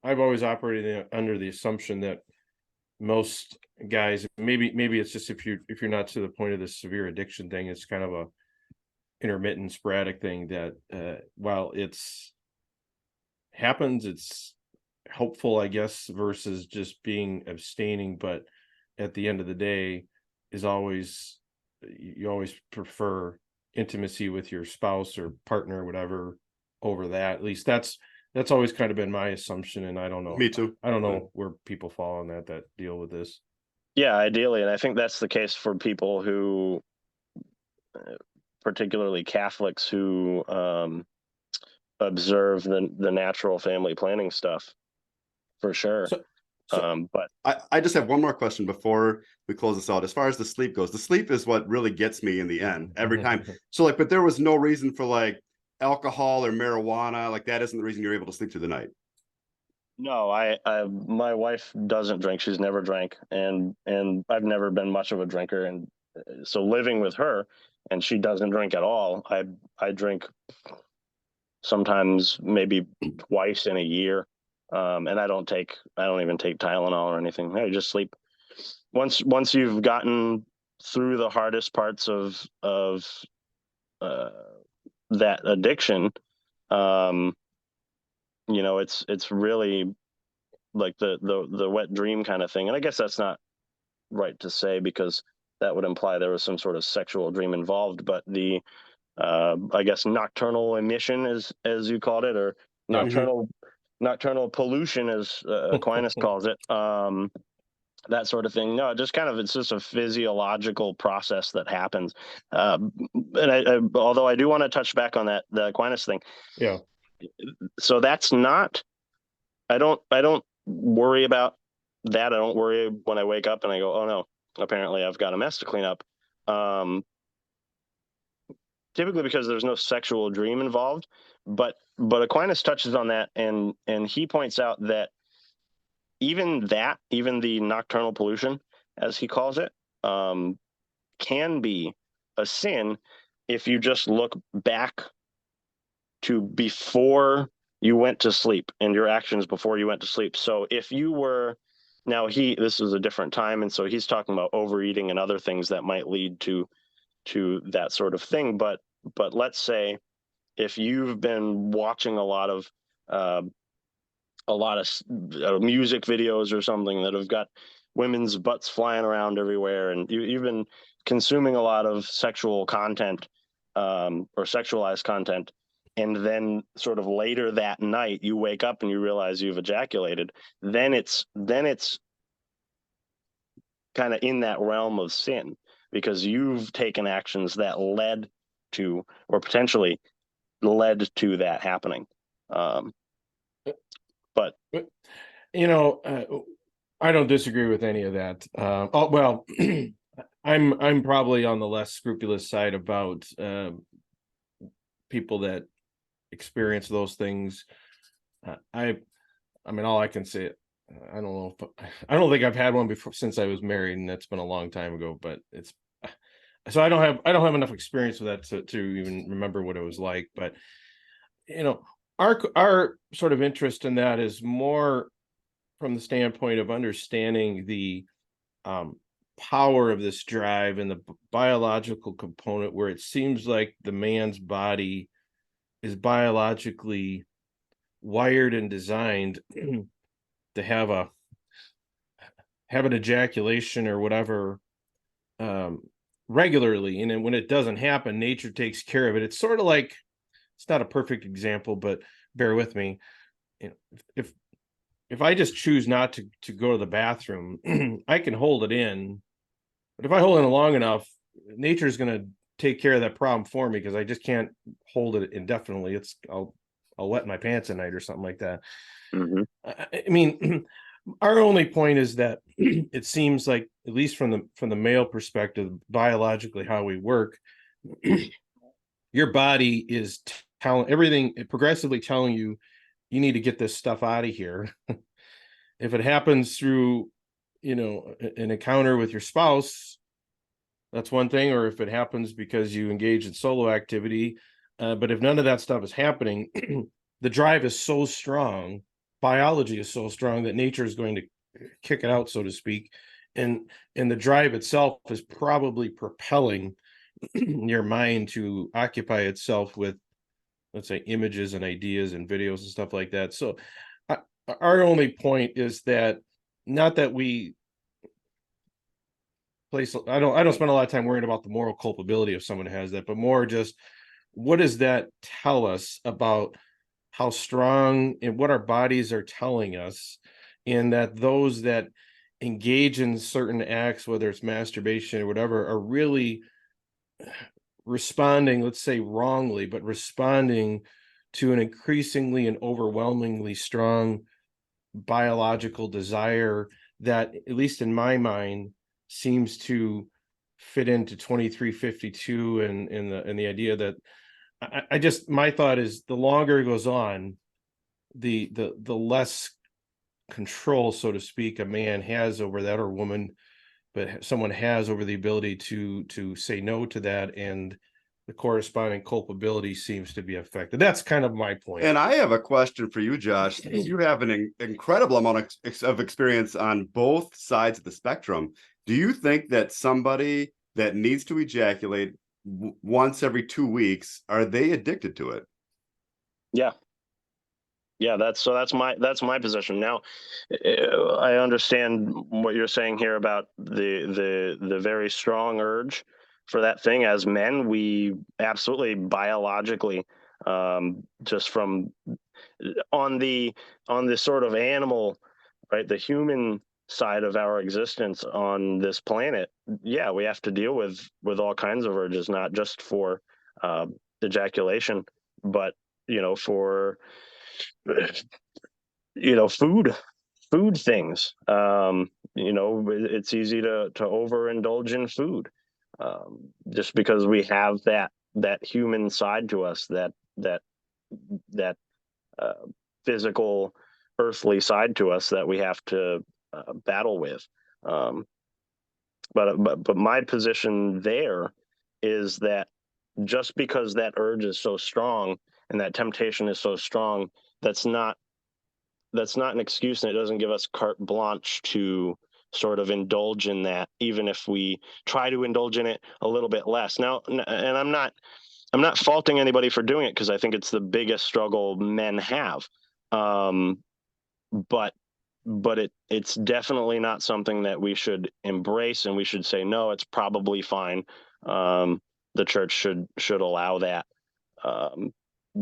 always operated under the assumption that most guys, maybe it's just if you're not to the point of this severe addiction thing, it's kind of a intermittent, sporadic thing that while it's happens, it's helpful, I guess, versus just being abstaining. But at the end of the day, is always, you always prefer intimacy with your spouse or partner or whatever over that. At least that's always kind of been my assumption. And I don't know. Me too. I don't know where people fall on that deal with this. Yeah, ideally. And I think that's the case for people who, particularly Catholics, who observe the natural family planning stuff, for sure. But I just have one more question before we close this out. As far as the sleep goes, the sleep is what really gets me in the end every time. So like, but there was no reason for like alcohol or marijuana, like that isn't the reason you're able to sleep through the night. No, my wife doesn't drink. She's never drank, and I've never been much of a drinker, and so living with her, and she doesn't drink at all. I drink sometimes maybe twice in a year, and I don't even take Tylenol or anything. I just sleep. Once you've gotten through the hardest parts of that addiction, it's really like the wet dream kind of thing. And I guess that's not right to say, because that would imply there was some sort of sexual dream involved. But the I guess nocturnal emission, as you called it, or nocturnal pollution, as Aquinas calls it, that sort of thing. No, it's just a physiological process that happens. And although I do want to touch back on the Aquinas thing. Yeah. So that's not, I don't worry about that. I don't worry when I wake up and I go, oh no, apparently I've got a mess to clean up. Typically because there's no sexual dream involved, but Aquinas touches on that, and he points out that even the nocturnal pollution, as he calls it, can be a sin if you just look back to before you went to sleep and your actions before you went to sleep. So if you were, this is a different time, and so he's talking about overeating and other things that might lead to that sort of thing. But let's say if you've been watching a lot of music videos or something that have got women's butts flying around everywhere, and you've been consuming a lot of sexual content, or sexualized content, and then sort of later that night you wake up and you realize you've ejaculated, then it's kind of in that realm of sin, because you've taken actions that led to, or potentially led to, that happening. But I don't disagree with any of that. I'm probably on the less scrupulous side about people that experience those things. I mean, all I can say, I don't think I've had one before since I was married, and that's been a long time ago. But so I don't have enough experience with that to even remember what it was like. But our sort of interest in that is more from the standpoint of understanding the power of this drive and the biological component, where it seems like the man's body is biologically wired and designed to have an ejaculation or whatever regularly, and then when it doesn't happen, nature takes care of it. It's sort of like, it's not a perfect example, but bear with me. If I just choose not to go to the bathroom, I can hold it in, but if I hold it in long enough, nature is going to take care of that problem for me, because I just can't hold it indefinitely. I'll wet my pants at night or something like that. Mm-hmm. I mean, our only point is that it seems like, at least from the male perspective, biologically how we work, your body is progressively telling you need to get this stuff out of here. If it happens through, an encounter with your spouse, that's one thing, or if it happens because you engage in solo activity. But if none of that stuff is happening, the drive is so strong, biology is so strong, that nature is going to kick it out, so to speak. And the drive itself is probably propelling your mind to occupy itself with, let's say, images and ideas and videos and stuff like that. So our only point is that, not that we place, I don't spend a lot of time worrying about the moral culpability if someone has that, but more just, what does that tell us about how strong and what our bodies are telling us, and that those that engage in certain acts, whether it's masturbation or whatever, are really responding, let's say wrongly, but responding to an increasingly and overwhelmingly strong biological desire that, at least in my mind, seems to fit into 2352, and the idea that I just, my thought is, the longer it goes on, the less control, so to speak, a man has over that, or woman, but someone has over the ability to say no to that, and the corresponding culpability seems to be affected. That's kind of my point. And I have a question for you, Josh. You have an incredible amount of experience on both sides of the spectrum. Do you think that somebody that needs to ejaculate once every 2 weeks, are they addicted to it? Yeah, that's my position. Now, I understand what you're saying here about the very strong urge for that thing. As men, we absolutely biologically, just from on the sort of animal, right, the human side of our existence on this planet, yeah, we have to deal with all kinds of urges, not just for ejaculation, but for food things. It's easy to overindulge in food, just because we have that human side to us, that uh, physical, earthly side to us that we have to battle with. Um, but my position there is that just because that urge is so strong and that temptation is so strong, that's not an excuse, and it doesn't give us carte blanche to sort of indulge in that, even if we try to indulge in it a little bit less. Now, and I'm not faulting anybody for doing it, because I think it's the biggest struggle men have. But it's definitely not something that we should embrace, and we should say, no, it's probably fine. The church should allow that,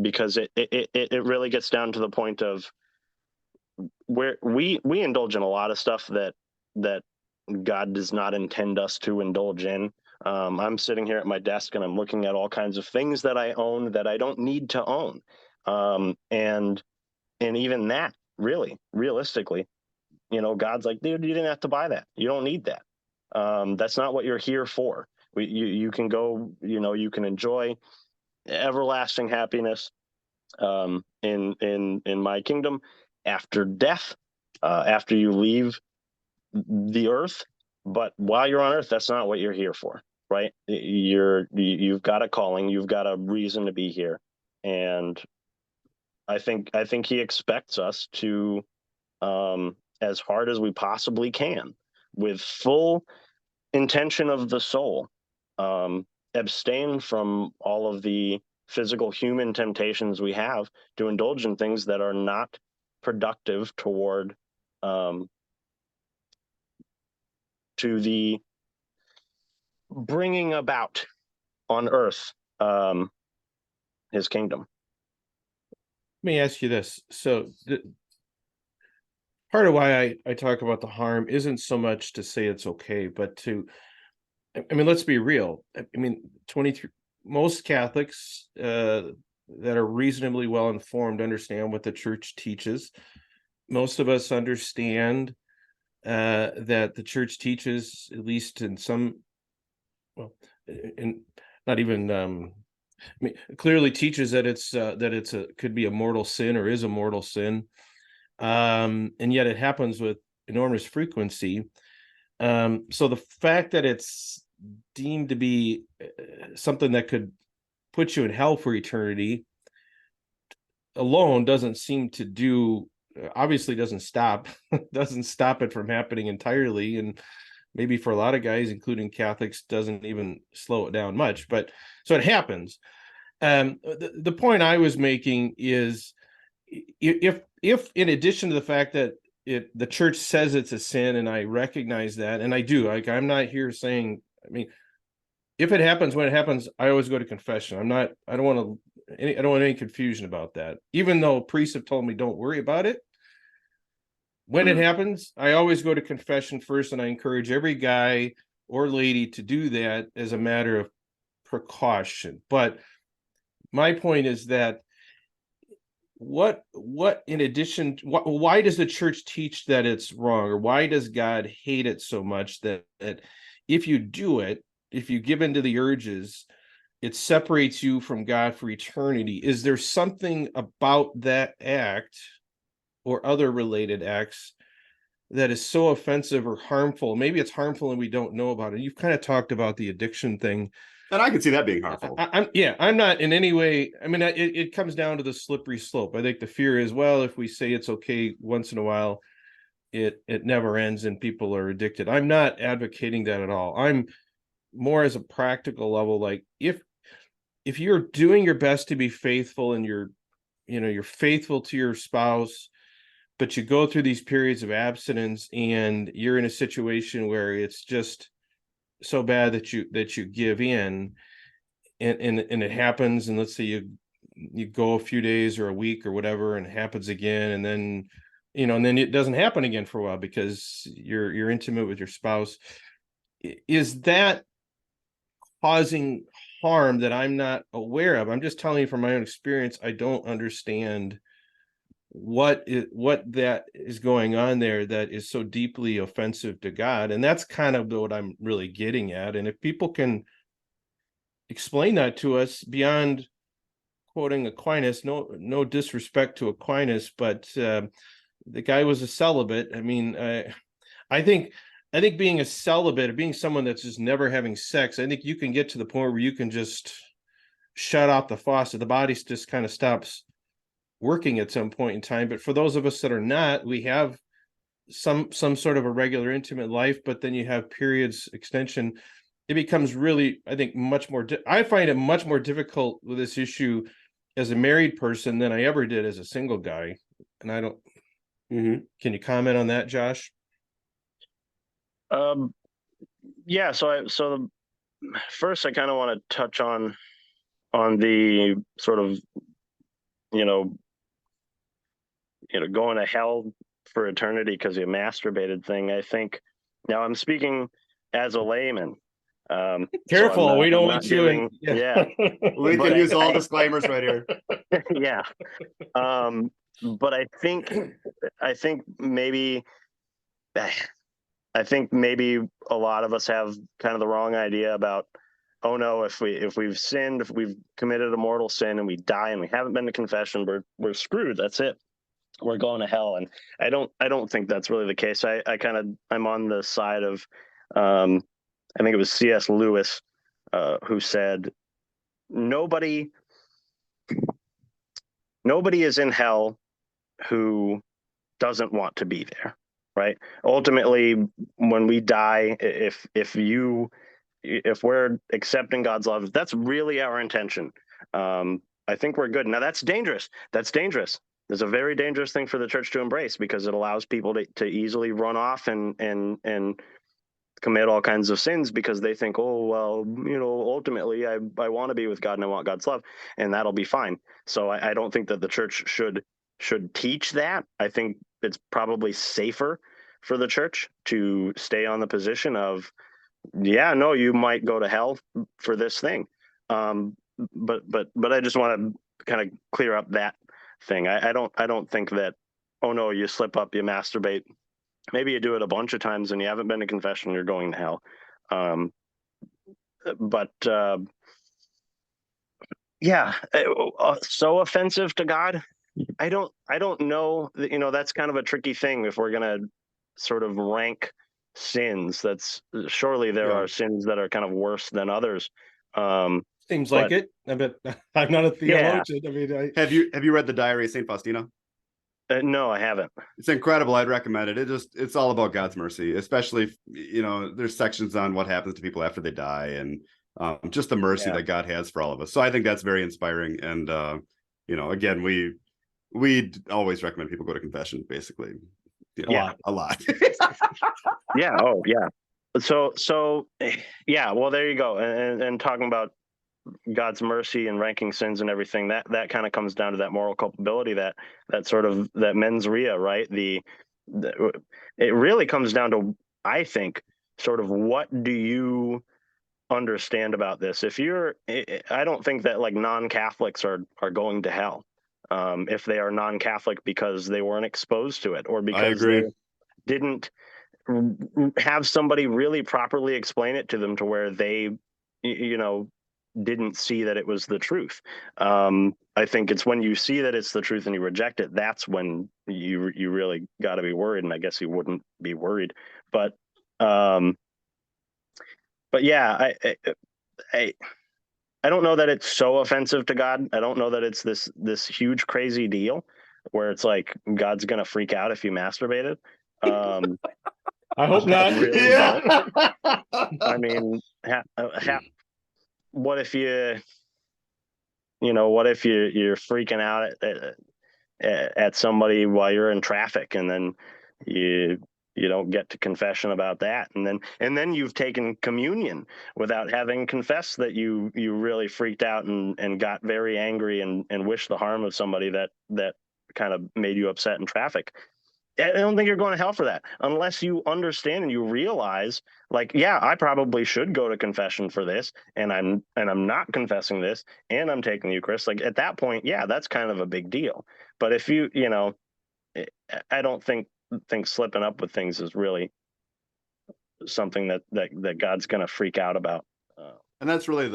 because it really gets down to the point of where we indulge in a lot of stuff that God does not intend us to indulge in. I'm sitting here at my desk and I'm looking at all kinds of things that I own that I don't need to own, and even that, really, realistically, God's like, dude, you didn't have to buy that. You don't need that. That's not what you're here for. You can go, you can enjoy everlasting happiness, in my kingdom after death, after you leave the earth. But while you're on earth, that's not what you're here for, right? You've got a calling, you've got a reason to be here, and I think he expects us to, as hard as we possibly can, with full intention of the soul, abstain from all of the physical human temptations we have, to indulge in things that are not productive toward, to the bringing about on earth, his kingdom. Let me ask you this. So part of why I talk about the harm isn't so much to say it's okay, but let's be real. 23, most Catholics that are reasonably well informed understand what the church teaches. Most of us understand that the church teaches, at least in some, well, in not even, clearly teaches that it's could be a mortal sin, or is a mortal sin, and yet it happens with enormous frequency. So the fact that it's deemed to be something that could put you in hell for eternity alone doesn't seem to do, obviously doesn't stop it from happening entirely, and maybe for a lot of guys, including Catholics, doesn't even slow it down much, but so it happens. The point I was making is, if in addition to the fact that the church says it's a sin, and I recognize that, and I do, like, I'm not here saying, I mean, if it happens, when it happens, I always go to confession. I don't want any confusion about that. Even though priests have told me don't worry about it, when it happens, I always go to confession first, and I encourage every guy or lady to do that as a matter of precaution. But my point is that what in addition, why does the church teach that it's wrong, or why does God hate it so much that if you do it, if you give into the urges, it separates you from God for eternity? Is there something about that act or other related acts that is so offensive or harmful? Maybe it's harmful and we don't know about it. You've kind of talked about the addiction thing. And I can see that being harmful. I'm not in any way. I mean, it comes down to the slippery slope. I think the fear is, well, if we say it's okay once in a while, it never ends and people are addicted. I'm not advocating that at all. I'm more as a practical level, like if you're doing your best to be faithful, and you're faithful to your spouse, but you go through these periods of abstinence and you're in a situation where it's just so bad that you give in, and it happens, and let's say you go a few days or a week or whatever, and it happens again, and then and then it doesn't happen again for a while because you're intimate with your spouse. Is that causing harm that I'm not aware of? I'm just telling you from my own experience. I don't understand what that is going on there that is so deeply offensive to God. And that's kind of what I'm really getting at. And if people can explain that to us beyond quoting Aquinas, no disrespect to Aquinas, but the guy was a celibate. I mean, I think being a celibate, or being someone that's just never having sex, I think you can get to the point where you can just shut off the faucet. The body just kind of stops working at some point in time. But for those of us that are not, we have some sort of a regular intimate life, but then you have periods extension. It becomes really, I think, much more I find it much more difficult with this issue as a married person than I ever did as a single guy. And I don't Can you comment on that, Josh? Yeah, so first I kind of want to touch on the sort of going to hell for eternity because you masturbated thing. I think now I'm speaking as a layman. Careful, so we don't want you. Yeah, we can use all disclaimers right here. Yeah, but I think maybe a lot of us have kind of the wrong idea about, oh no, if we've sinned, if we've committed a mortal sin and we die and we haven't been to confession, we're screwed. That's it. We're going to hell. And I don't think that's really the case. I'm on the side of, I think it was C.S. Lewis, who said, nobody is in hell who doesn't want to be there, right? Ultimately, when we die, if we're accepting God's love, that's really our intention. I think we're good. Now that's dangerous. It's a very dangerous thing for the church to embrace, because it allows people to easily run off and commit all kinds of sins because they think, oh, well, ultimately I want to be with God and I want God's love, and that'll be fine. So I don't think that the church should teach that. I think it's probably safer for the church to stay on the position of, yeah, no, you might go to hell for this thing. But I just want to kind of clear up that thing. I don't think that, oh no, you slip up, you masturbate, maybe you do it a bunch of times and you haven't been to confession, you're going to hell. Yeah, so offensive to God. I don't know. That's kind of a tricky thing. If we're gonna sort of rank sins, that's surely there are sins that are kind of worse than others. Seems like it. I bet I'm not a theologian. Yeah. I mean, have you read the Diary of Saint Faustina? No, I haven't. It's incredible. I'd recommend it. It's all about God's mercy, especially there's sections on what happens to people after they die, and just the mercy that God has for all of us. So I think that's very inspiring. And again, we always recommend people go to confession, basically. A lot. Yeah. Oh, yeah. So, yeah. Well, there you go. And talking about God's mercy and ranking sins and everything, that kind of comes down to that moral culpability, that sort of that mens rea, right? It really comes down to, I think, sort of what do you understand about this? I don't think that like non-Catholics are going to hell if they are non-Catholic because they weren't exposed to it, or I because agree. they didn't have somebody really properly explain it to them to where they, didn't see that it was the truth. I think it's when you see that it's the truth and you reject it, that's when you really got to be worried. And I guess you wouldn't be worried, but um, yeah, I I don't know that it's so offensive to God. I don't know that it's this huge crazy deal where it's like God's gonna freak out if you masturbated. I hope not. Really don't. I mean, what if you're freaking out at somebody while you're in traffic, and then you don't get to confession about that, and then you've taken communion without having confessed that you really freaked out and got very angry and wished the harm of somebody that kind of made you upset in traffic. I don't think you're going to hell for that unless you understand and you realize, like, yeah, I probably should go to confession for this, and I'm not confessing this, and I'm taking the Eucharist. Like at that point, yeah, that's kind of a big deal. But if I don't think slipping up with things is really something that God's going to freak out about. And that's really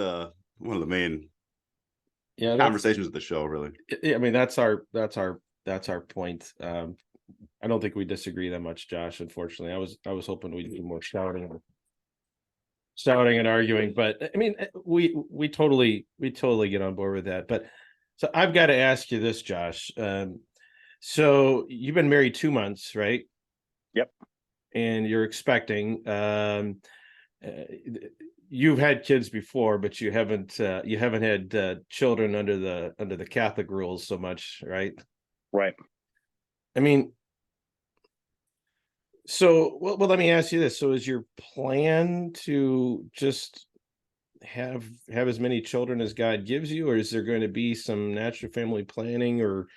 one of the main conversations of the show, really. I mean, that's our point. I don't think we disagree that much, Josh. Unfortunately, I was hoping we'd do more shouting and arguing, but I mean, we totally get on board with that. But so I've got to ask you this, Josh. So you've been married 2 months, right? Yep. And you're expecting. You've had kids before, but you haven't had children under the Catholic rules so much, right? Right. I mean, so well, let me ask you this. So is your plan to just have as many children as God gives you, or is there going to be some natural family planning, or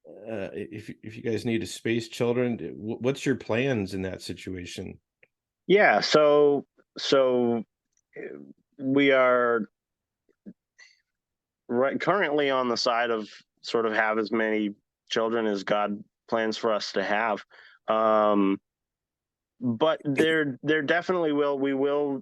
if you guys need to space children, what's your plans in that situation? Yeah. So we are currently on the side of sort of have as many children as God plans for us to have. But there definitely we will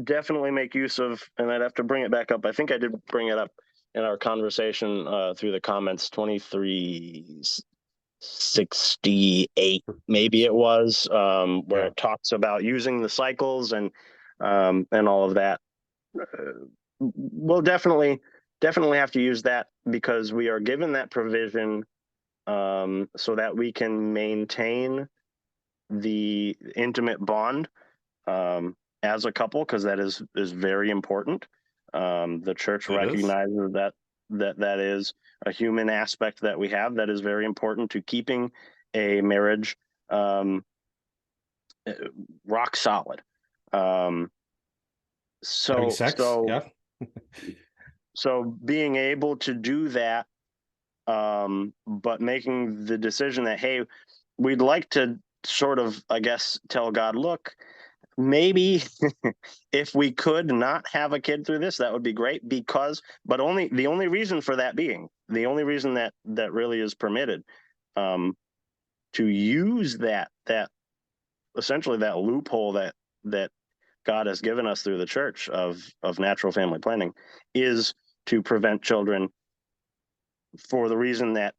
definitely make use of, and I'd have to bring it back up. I think I did bring it up in our conversation through the comments, 2368, maybe it was, where it talks about using the cycles and all of that. We'll definitely have to use that because we are given that provision so that we can maintain the intimate bond as a couple, because that is very important. The church recognizes that is a human aspect that we have that is very important to keeping a marriage rock solid. Having sex, yeah. So being able to do that, but making the decision that, hey, we'd like to sort of, I guess, tell God, look, maybe if we could not have a kid through this, that would be great, but the only reason for that being, the only reason that really is permitted, to use that essentially that loophole that God has given us through the church of natural family planning, is to prevent children, for the reason that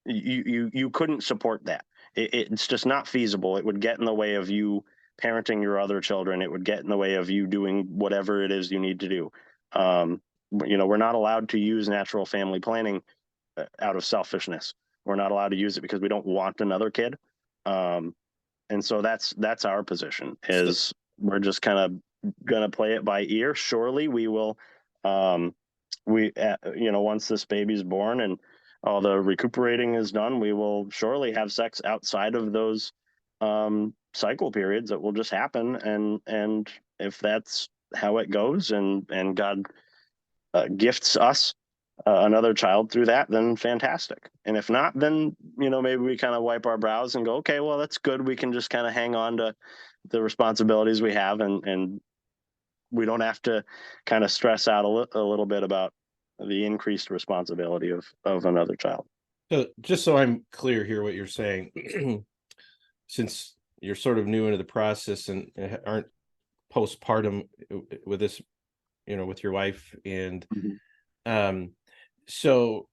you couldn't support that. It's just not feasible. It would get in the way of you parenting your other children. It would get in the way of you doing whatever it is you need to do. We're not allowed to use natural family planning out of selfishness. We're not allowed to use it because we don't want another kid. And so that's our position, is we're just kind of going to play it by ear. Surely we will, once this baby's born and all the recuperating is done, we will surely have sex outside of those cycle periods that will just happen. And if that's how it goes, and God gifts us another child through that, then fantastic. And if not, then, maybe we kind of wipe our brows and go, okay, well, that's good. We can just kind of hang on to the responsibilities we have, and we don't have to kind of stress out a little bit about the increased responsibility of another child. So just so I'm clear here, what you're saying, since you're sort of new into the process and aren't postpartum with this, with your wife, and so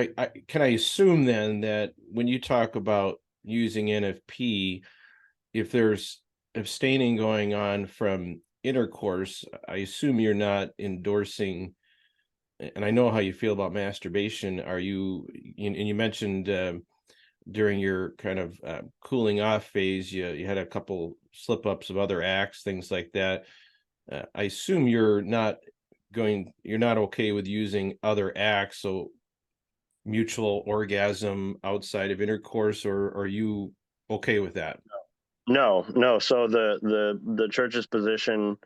I can I assume then that when you talk about using NFP, if there's abstaining going on from intercourse, I assume you're not endorsing, and I know how you feel about masturbation. Are you, and you mentioned during your kind of cooling off phase, you had a couple slip ups of other acts, things like that. I assume you're not okay with using other acts, so mutual orgasm outside of intercourse, or are you okay with that? No. So the church's position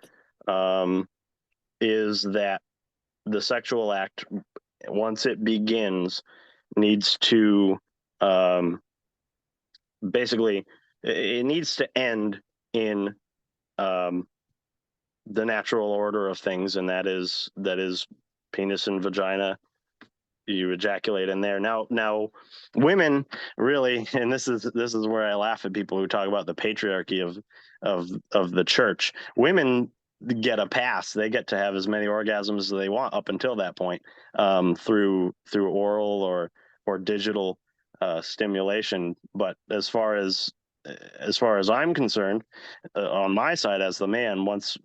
is that the sexual act, once it begins, needs to basically, it needs to end in the natural order of things, and that is penis and vagina. You ejaculate in there. Now, women really, and this is where I laugh at people who talk about the patriarchy of the church. Women get a pass; they get to have as many orgasms as they want up until that point, through oral or digital stimulation. But as far as I'm concerned, on my side as the man, once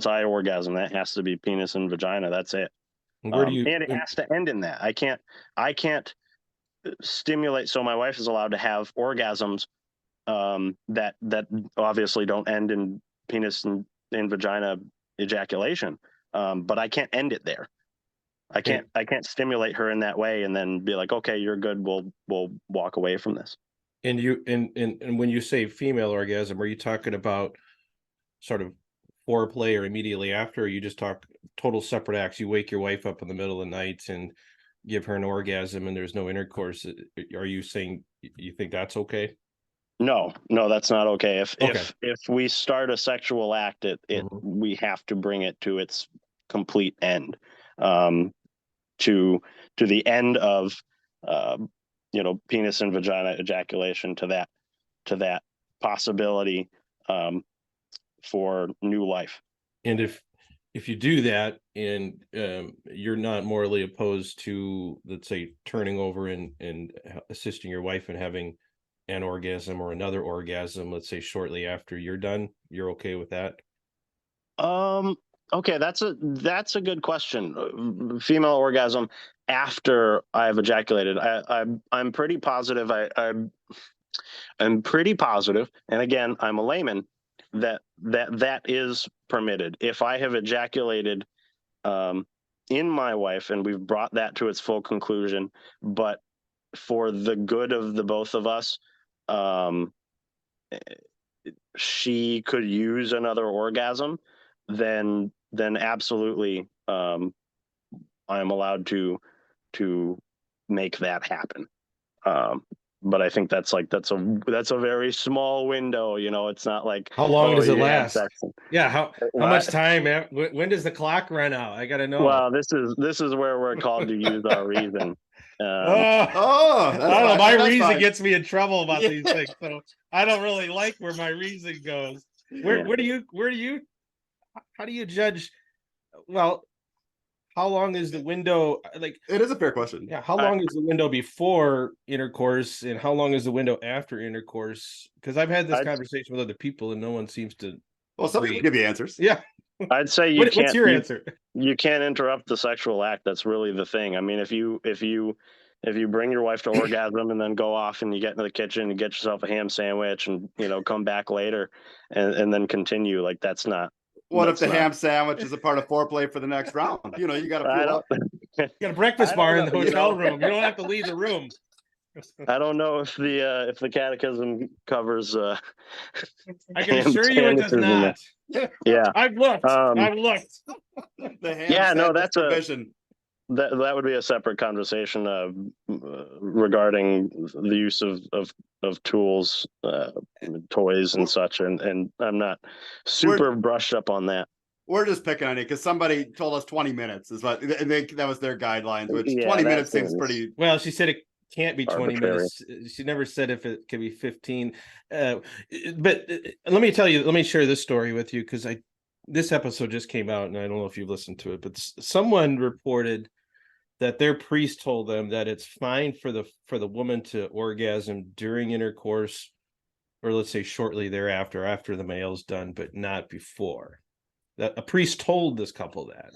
I orgasm, that has to be penis and vagina. That's it. Where do you and it has to end in that. I can't stimulate. So my wife is allowed to have orgasms that obviously don't end in penis and vagina ejaculation. But I can't end it there. I can't stimulate her in that way and then be like, okay, you're good. We'll walk away from this. And you and when you say female orgasm, are you talking about sort of foreplay or immediately after, or you just talk total separate acts? You wake your wife up in the middle of the night and give her an orgasm and there's no intercourse. Are you saying you think that's okay? No, that's not okay. If we start a sexual act, we have to bring it to its complete end, to the end of penis and vagina ejaculation, to that possibility for new life. And if you do that, and you're not morally opposed to, let's say, turning over and assisting your wife in having an orgasm or another orgasm, let's say shortly after you're done, you're okay with that? Okay, that's a good question. Female orgasm after I've ejaculated, I'm pretty positive. I'm pretty positive, and again, I'm a layman, that is permitted. If I have ejaculated in my wife and we've brought that to its full conclusion, but for the good of the both of us, she could use another orgasm, then absolutely, I'm allowed to make that happen. But I think that's a very small window. It's not like, how long does it last? Yeah, how much time? When does the clock run out? I gotta know. Well, this is where we're called to use our reason. I don't know. My reason gets me in trouble about these things, so I don't really like where my reason goes. Where do you? How do you judge? Well, how long is the window? Like, it is a fair question. Yeah, how long is the window before intercourse, and how long is the window after intercourse? Because I've had this conversation with other people, and no one seems to. Well, some people give you answers. Yeah, I'd say what's your answer? You can't interrupt the sexual act. That's really the thing. I mean, if you bring your wife to orgasm and then go off and you get into the kitchen and get yourself a ham sandwich and come back later and then continue, like, that's not What if the ham sandwich is a part of foreplay for the next round? You know, you got to fuel up. You got a breakfast bar in the hotel room. You don't have to leave the room. I don't know if the catechism covers. I can assure you it does not. Yeah, I've looked. I've looked. The ham no, that's provision. That would be a separate conversation regarding the use of tools, toys, and such. And I'm not super brushed up on that. We're just picking on it because somebody told us 20 minutes is what, and that was their guidelines, which 20 minutes seems pretty. Well, she said it can't be 20 arbitrary. minutes. She never said if it could be 15. But let me share this story with you, because this episode just came out and I don't know if you've listened to it, but someone reported that their priest told them that it's fine for the woman to orgasm during intercourse, or let's say shortly thereafter, after the male's done, but not before. That a priest told this couple that.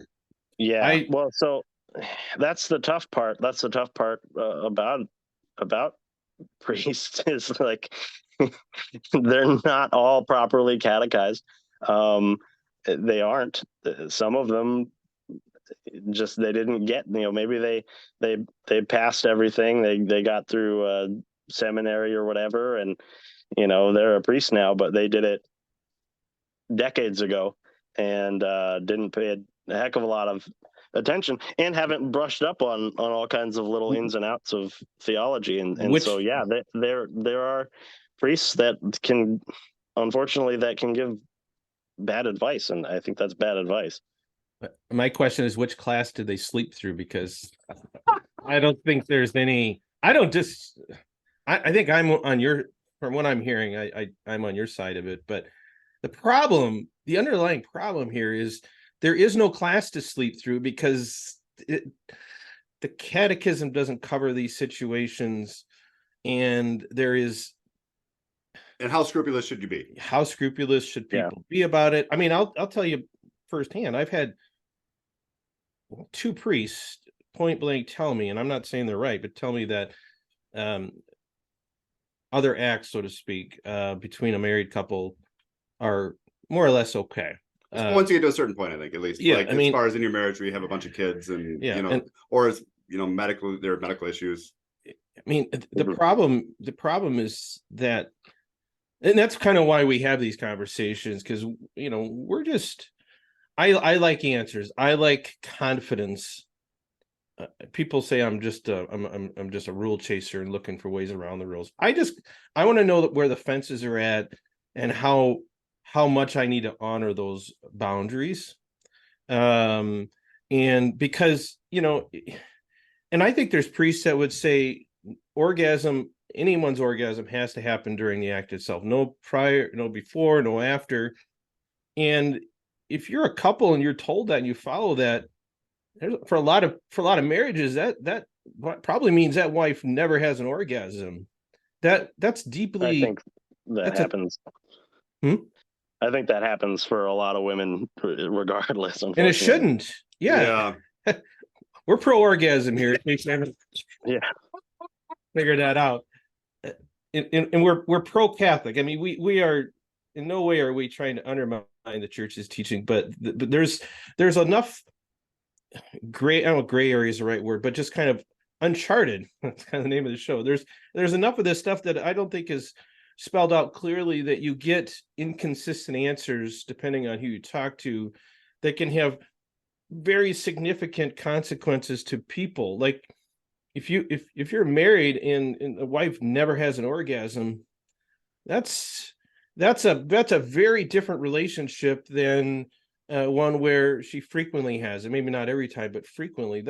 Yeah, well, so that's the tough part. That's the tough part about priests is like they're not all properly catechized. They aren't. Some of them just they didn't get. You know, maybe they passed everything. They got through seminary or whatever, and you know they're a priest now, but they did it decades ago and didn't pay a heck of a lot of attention and haven't brushed up on all kinds of little ins and outs of theology. And so, yeah, there are priests that can, unfortunately, that can give bad advice. And I think that's bad advice. My question is, which class did they sleep through? Because I don't think there's any, I think I'm on your, from what I'm hearing, I'm on your side of it, but the underlying problem here is there is no class to sleep through, because the catechism doesn't cover these situations, and how scrupulous should you be? How scrupulous should people be about it? I mean, I'll tell you firsthand, I've had 2 priests point blank tell me, and I'm not saying they're right, but tell me that other acts, so to speak, between a married couple are more or less okay. Once you get to a certain point, I think, at least, like, I mean, as far as in your marriage where you have a bunch of kids and or as there are medical issues. I mean, the problem is that, and that's kind of why we have these conversations, because we're just, I like answers, I like confidence. People say I'm just a rule chaser and looking for ways around the rules. I want to know where the fences are at and how much I need to honor those boundaries. And because, and I think there's priests that would say anyone's orgasm has to happen during the act itself. No prior, no before, no after. And if you're a couple and you're told that and you follow that, for a lot of marriages, that probably means that wife never has an orgasm. That's deeply. I think that happens. I think that happens for a lot of women, regardless. And it shouldn't. Yeah. We're pro-orgasm here. Yeah. Figure that out. And we're pro-Catholic. I mean, we are in no way are we trying to undermine the church's teaching, but there's enough gray. I don't know if gray area is the right word, but just kind of uncharted. That's kind of the name of the show. There's enough of this stuff that I don't think is spelled out clearly, that you get inconsistent answers depending on who you talk to, that can have very significant consequences to people. Like if you're married and a wife never has an orgasm, that's a very different relationship than one where she frequently has it. Maybe not every time, but frequently.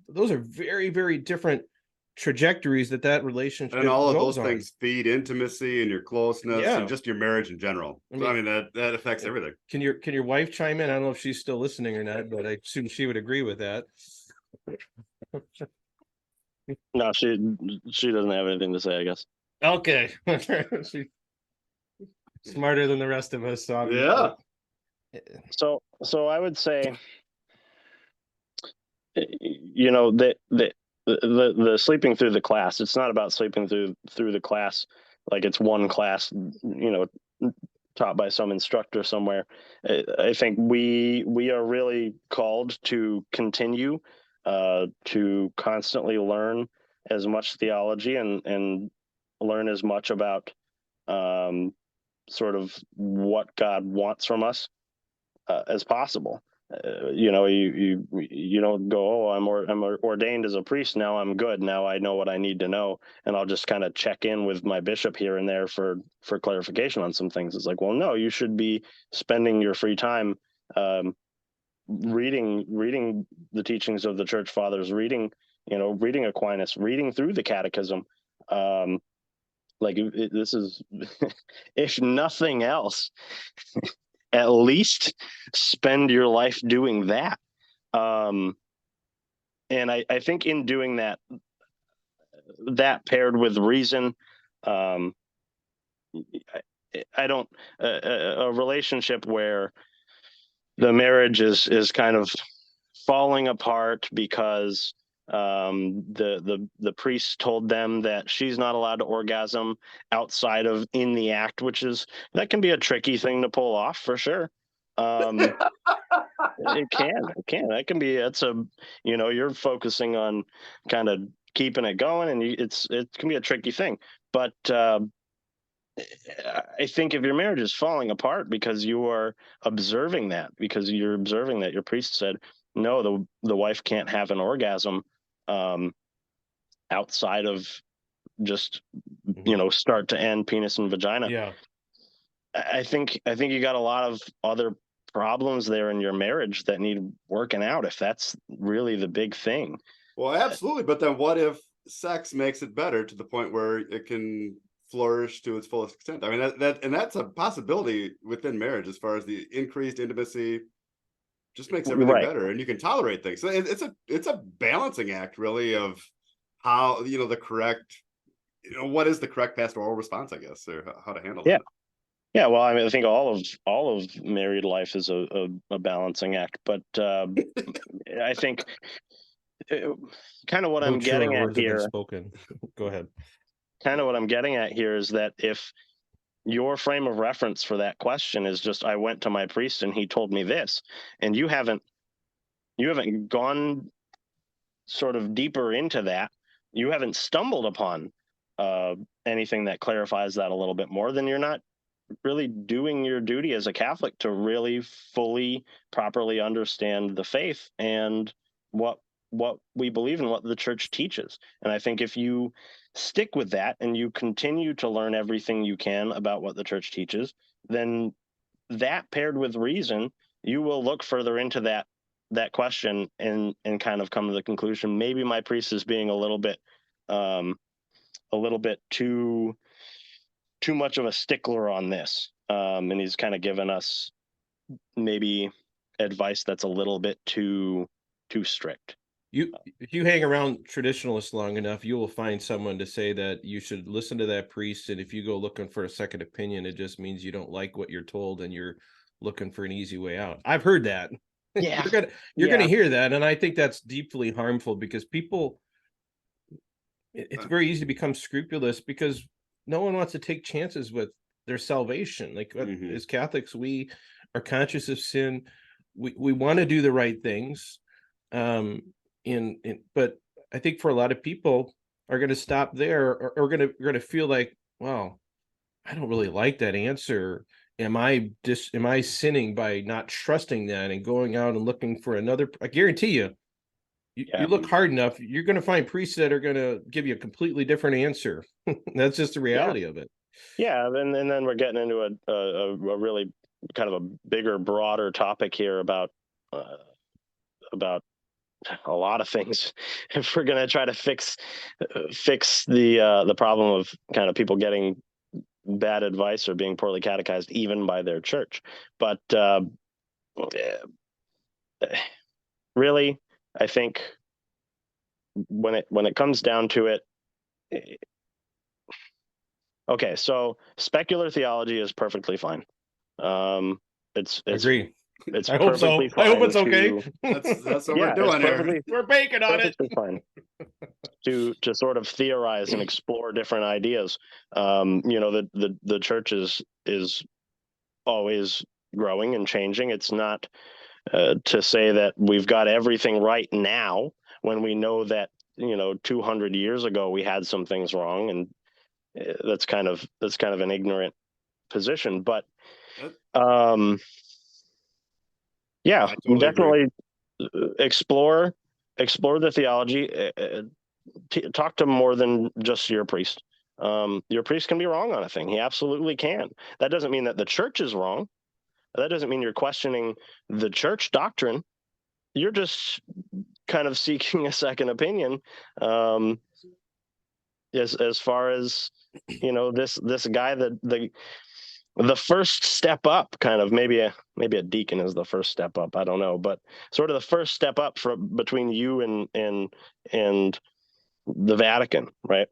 Those are very, very different trajectories that relationship, and all of those things feed intimacy and your closeness and just your marriage in general. I mean that affects everything. Can your wife chime in? I don't know if she's still listening or not, but I assume she would agree with that. No, she doesn't have anything to say, I guess. Okay. She's smarter than the rest of us. So So I would say, the sleeping through the class, it's not about sleeping through the class like it's one class, taught by some instructor somewhere. I think we are really called to continue to constantly learn as much theology and learn as much about sort of what God wants from us as possible. You don't go, oh, I'm ordained as a priest now, I'm good, now I know what I need to know, and I'll just kind of check in with my bishop here and there for clarification on some things. It's like, well, no, you should be spending your free time reading the teachings of the church fathers, reading Aquinas, reading through the catechism. This is if nothing else, at least spend your life doing that. And I think in doing that paired with reason, I don't, a relationship where the marriage is kind of falling apart because the priest told them that she's not allowed to orgasm outside of in the act, that can be a tricky thing to pull off for sure. It can. That can be. You're focusing on kind of keeping it going, and it can be a tricky thing. But I think if your marriage is falling apart because you are observing that, your priest said, no, the wife can't have an orgasm outside of just start to end, penis and vagina. Yeah. I think you got a lot of other problems there in your marriage that need working out, if that's really the big thing. Well, absolutely. But then what if sex makes it better to the point where it can flourish to its fullest extent? I mean, that's a possibility within marriage, as far as the increased intimacy just makes everything better, and you can tolerate things. So it's a balancing act, really, of how, the correct, what is the correct pastoral response, I guess, or how to handle it. Yeah, well, I mean, I think all of married life is a balancing act, but I think kind of what I'm getting at here. Spoken. Go ahead. Kind of what I'm getting at here is that if your frame of reference for that question is just, I went to my priest and he told me this, and you haven't gone sort of deeper into that, you haven't stumbled upon anything that clarifies that a little bit more, then you're not really doing your duty as a Catholic to really fully, properly understand the faith and what we believe and what the church teaches. And I think if you stick with that and you continue to learn everything you can about what the church teaches, then that paired with reason, you will look further into that question and kind of come to the conclusion, maybe my priest is being a little bit too much of a stickler on this, and he's kind of given us maybe advice that's a little bit too strict. If you hang around traditionalists long enough, you will find someone to say that you should listen to that priest, and if you go looking for a second opinion, it just means you don't like what you're told and you're looking for an easy way out. I've heard that. Yeah. you're gonna hear that, and I think that's deeply harmful, because people, it's very easy to become scrupulous because no one wants to take chances with their salvation. Like as Catholics, we are conscious of sin. We want to do the right things. But I think for a lot of people are going to stop there, or going to feel like, well, I don't really like that answer. Am I sinning by not trusting that and going out and looking for another? I guarantee you, you look hard enough, you're going to find priests that are going to give you a completely different answer. That's just the reality of it. Yeah, and then we're getting into a really kind of a bigger, broader topic here about a lot of things. If we're going to try to fix the problem of kind of people getting bad advice or being poorly catechized, even by their church, but really, I think when it comes down to it, okay, so specular theology is perfectly fine. It's agree. It's I hope so. I hope it's okay. That's what we're doing here. We're banking on it. Fine. to sort of theorize and explore different ideas. The church is always growing and changing. It's not to say that we've got everything right now when we know that 200 years ago we had some things wrong, and that's kind of an ignorant position. But yeah, totally definitely explore the theology. Talk to more than just your priest. Your priest can be wrong on a thing. He absolutely can. That doesn't mean that the church is wrong. That doesn't mean you're questioning the church doctrine. You're just kind of seeking a second opinion. As far as this guy, the first step up, kind of, maybe a deacon is the first step up. I don't know, but sort of the first step up between you and the Vatican, right?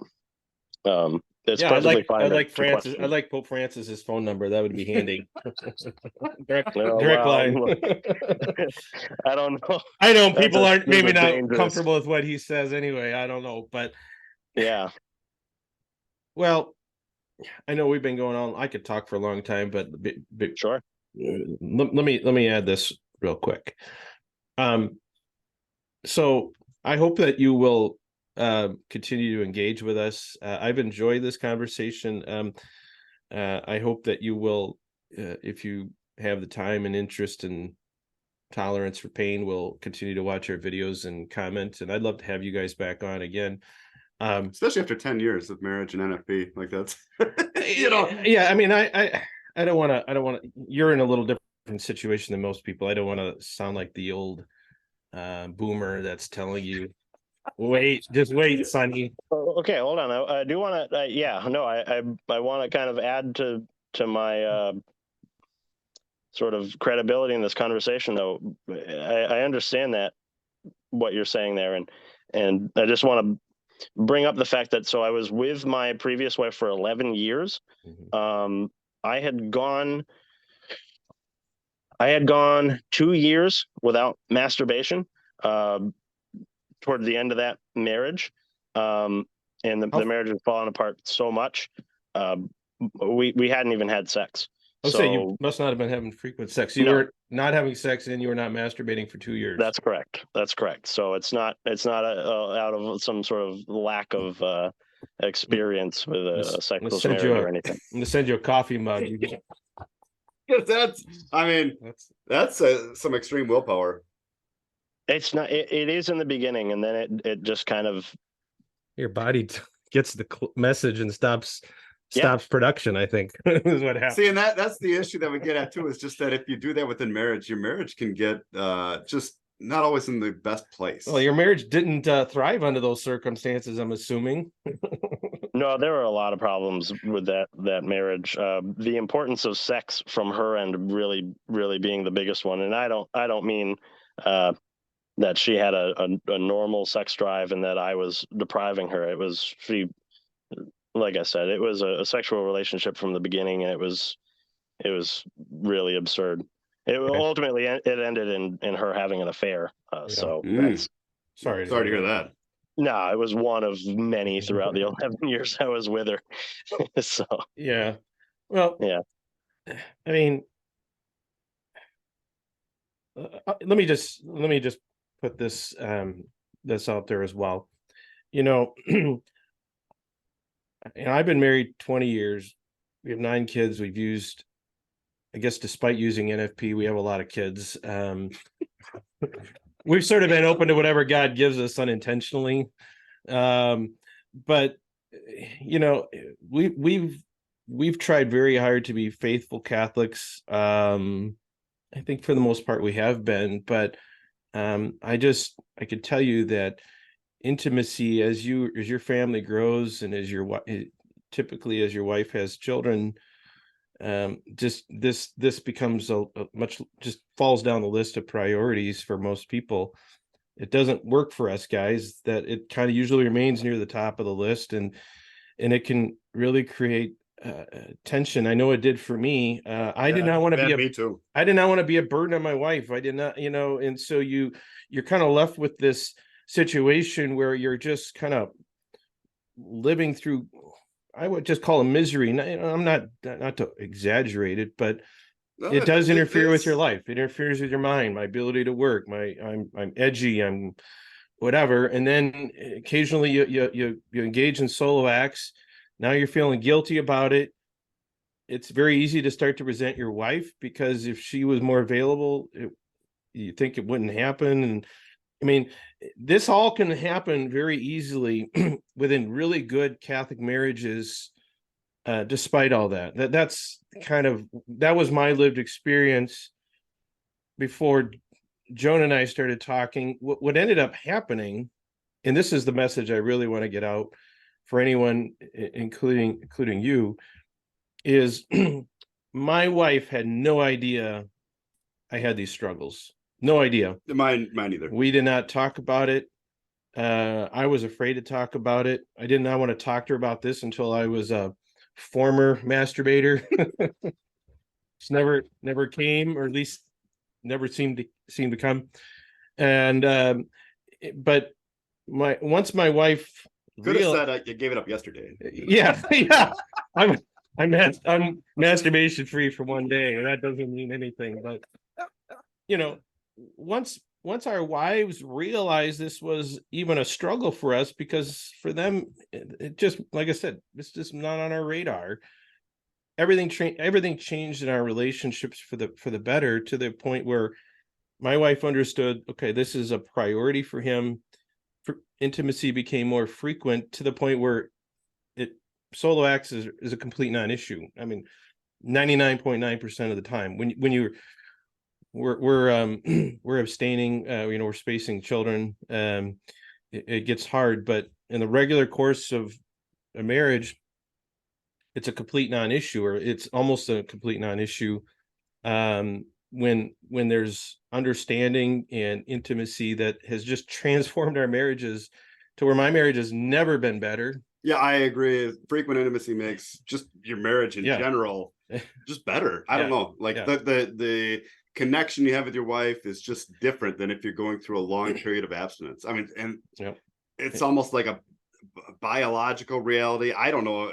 It's perfectly fine. I'd like Francis. I'd like Pope Francis's phone number. That would be handy. direct line. I don't know. I know people aren't maybe not comfortable with what he says anyway. I don't know, but yeah. Well, I know we've been going on. I could talk for a long time, but sure. Let me add this real quick. So I hope that you will continue to engage with us. I've enjoyed this conversation. I hope that you will, if you have the time and interest and tolerance for pain, will continue to watch our videos and comment. And I'd love to have you guys back on again. Especially after 10 years of marriage and NFP, like that's yeah. I mean, I don't want to. You're in a little different situation than most people. I don't want to sound like the old boomer that's telling you, just wait, Sonny. Okay, hold on. I do want to. I want to kind of add to my sort of credibility in this conversation, though. I understand that what you're saying there, and I just want to bring up the fact that I was with my previous wife for 11 years. Mm-hmm. I had gone 2 years without masturbation toward the end of that marriage, and the marriage had fallen apart so much. We hadn't even had sex. So you must not have been having frequent sex. You were not having sex, and you were not masturbating for 2 years. That's correct. So it's not out of some sort of lack of experience with a sexual marriage or anything. I'm gonna send you a coffee mug. Because that's some extreme willpower. It's not. It is in the beginning, and then it just kind of your body gets the message and stops production, I think. Is what happens. See, and that's the issue that we get at too, is just that if you do that within marriage, your marriage can get just not always in the best place. Well, your marriage didn't thrive under those circumstances, I'm assuming. No, there were a lot of problems with that marriage. The importance of sex from her end really, really being the biggest one. And I don't mean that she had a normal sex drive and that I was depriving her. It was like I said, it was a sexual relationship from the beginning, and it was really absurd. Ultimately it ended in her having an affair. So that's sorry to hear that. No, it was one of many throughout the 11 years I was with her. So yeah, well, yeah. I mean, let me just put this out there as well. I've been married 20 years. We have 9 kids. We've used, I guess, despite using NFP, we have a lot of kids. We've sort of been open to whatever God gives us unintentionally. But we've tried very hard to be faithful Catholics. I think for the most part we have been, but I could tell you that intimacy as your family grows, and typically as your wife has children, just this becomes a much, just falls down the list of priorities for most people. It doesn't work for us guys, that it kind of usually remains near the top of the list, and it can really create tension. I know it did for me. I did not want to be me too. I did not want to be a burden on my wife. I did not, and so you're kind of left with this situation where you're just kind of living through, I would just call it misery. I'm not to exaggerate it, but It does interfere with your life. It interferes with your mind, my ability to work, I'm edgy, I'm whatever. And then occasionally you engage in solo acts. Now you're feeling guilty about it. It's very easy to start to resent your wife, because if she was more available, you think it wouldn't happen. And I mean, this all can happen very easily within really good Catholic marriages. Despite all that, that was my lived experience before Jonah and I started talking. What ended up happening, and this is the message I really want to get out for anyone, including you, is my wife had no idea I had these struggles. No idea. Mine either. We did not talk about it. I was afraid to talk about it. I did not want to talk to her about this until I was a former masturbator. It's never came, or at least never seemed to come. And but once my wife could have said you gave it up yesterday. Yeah. I'm masturbation free for one day, and that doesn't mean anything. But once our wives realized this was even a struggle for us, because for them, it just, like I said, it's just not on our radar. Everything changed in our relationships for the better, to the point where my wife understood, okay, this is a priority for him. Intimacy became more frequent, to the point where solo acts is a complete non-issue. I mean, 99.9% of the time when we're abstaining, we're spacing children. It gets hard, but in the regular course of a marriage, it's a complete non-issue, or it's almost a complete non-issue. When there's understanding and intimacy that has just transformed our marriages to where my marriage has never been better. Yeah, I agree. Frequent intimacy makes just your marriage in general just better. I don't know. Like the connection you have with your wife is just different than if you're going through a long period of abstinence. I mean, and it's almost like a biological reality. I don't know,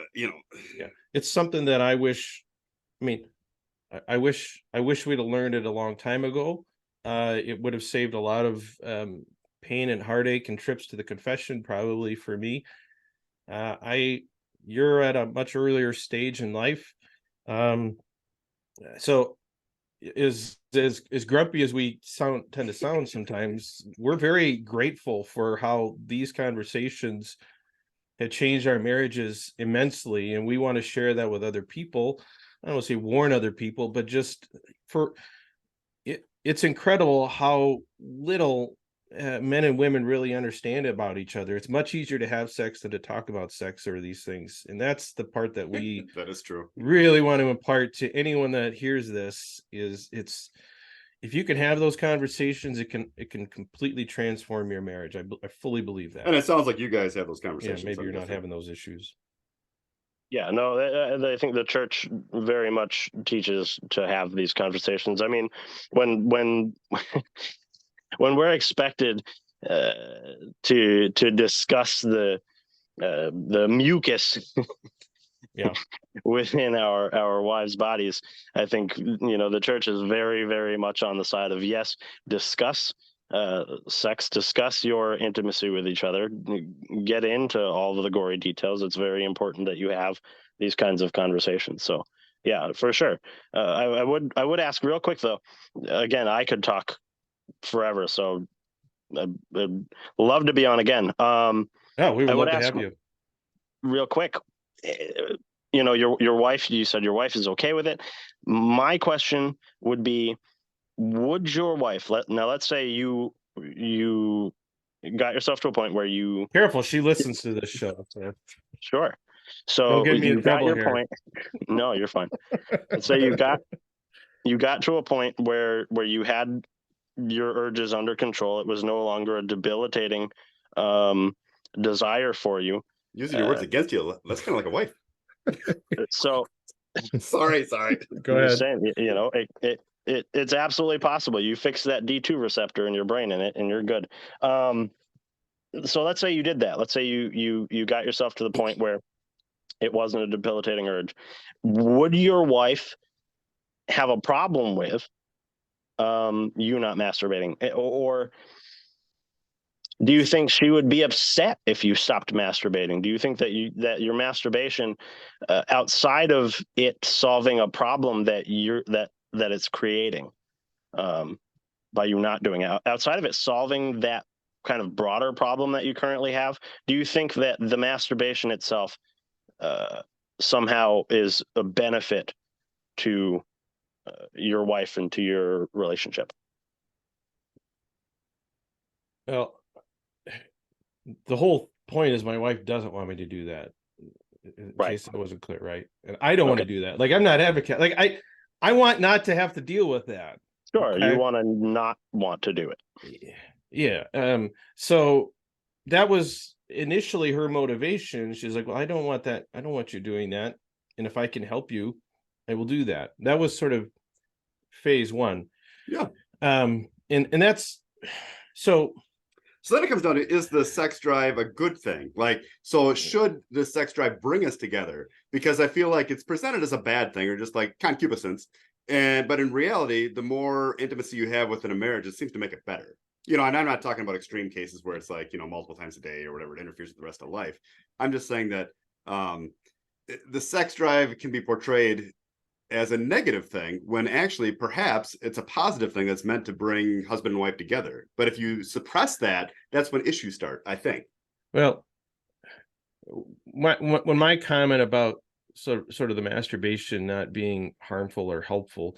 It's something that I wish, I wish we'd have learned it a long time ago. It would have saved a lot of pain and heartache and trips to the confession, probably, for me. You're at a much earlier stage in life. So as grumpy as we tend to sound sometimes, we're very grateful for how these conversations have changed our marriages immensely, and we want to share that with other people. I don't want to say warn other people, but just for it, it's incredible how little men and women really understand about each other. It's much easier to have sex than to talk about sex or these things, and that's the part that we that is true, really want to impart to anyone that hears this. It's if you can have those conversations, it can completely transform your marriage. I fully believe that. And it sounds like you guys have those conversations. Yeah, maybe you're not having those issues. Yeah, no, I think the church very much teaches to have these conversations. I mean, when when we're expected to discuss the mucus within our wives' bodies, I think the church is very, very much on the side of, yes, discuss sex, discuss your intimacy with each other, get into all of the gory details. It's very important that you have these kinds of conversations. So yeah, for sure. I would ask real quick though, again, I could talk forever, so I'd love to be on again. We would love to have you. Real quick, your wife, you said your wife is okay with it. My question would be, would your wife let's say you got yourself to a point where you careful, she listens to this show. So. Sure. So don't get me in trouble your here. Point. No, you're fine. Let's say you got to a point where you had your urges under control. It was no longer a debilitating desire for you. Using your words against you, that's kind of like a wife. So sorry. Go ahead. Saying, it's absolutely possible. You fix that D2 receptor in your brain and you're good. So let's say you did that. Let's say you got yourself to the point where it wasn't a debilitating urge. Would your wife have a problem with you not masturbating, or do you think she would be upset if you stopped masturbating? Do you think that your masturbation, outside of it solving a problem that it's creating, by you not doing it, outside of it solving that kind of broader problem that you currently have, do you think that the masturbation itself somehow is a benefit to your wife and to your relationship? Well, the whole point is my wife doesn't want me to do that. In Right. case it wasn't clear, right? And I don't want to do that. Like, I'm not advocate. Like, I want not to have to deal with that. Sure, Okay? you want to not want to do it. Yeah. So that was initially her motivation. She's like, well, I don't want that. I don't want you doing that. And if I can help you, I will do that. That was sort of phase one. Yeah. And that's so then it comes down to, is the sex drive a good thing? Like, so should the sex drive bring us together? Because I feel like it's presented as a bad thing, or just like concupiscence. But in reality, the more intimacy you have within a marriage, it seems to make it better. And I'm not talking about extreme cases where it's like, multiple times a day or whatever, it interferes with the rest of life. I'm just saying that the sex drive can be portrayed as a negative thing, when actually perhaps it's a positive thing that's meant to bring husband and wife together. But if you suppress that, that's when issues start, I think. Well, when my comment about sort of the masturbation not being harmful or helpful,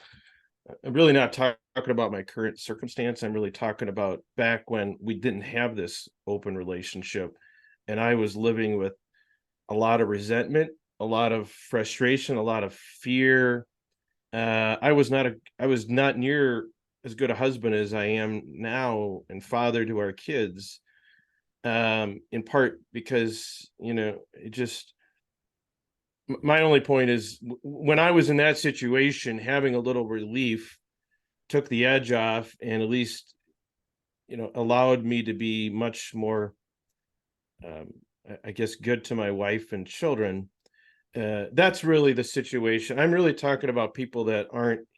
I'm really not talking about my current circumstance. I'm really talking about back when we didn't have this open relationship, and I was living with a lot of resentment, a lot of frustration, a lot of fear. I was not near as good a husband as I am now, and father to our kids. In part because, it just, my only point is, when I was in that situation, having a little relief took the edge off, and at least, allowed me to be much more, I guess, good to my wife and children. That's really the situation. I'm really talking about people that aren't,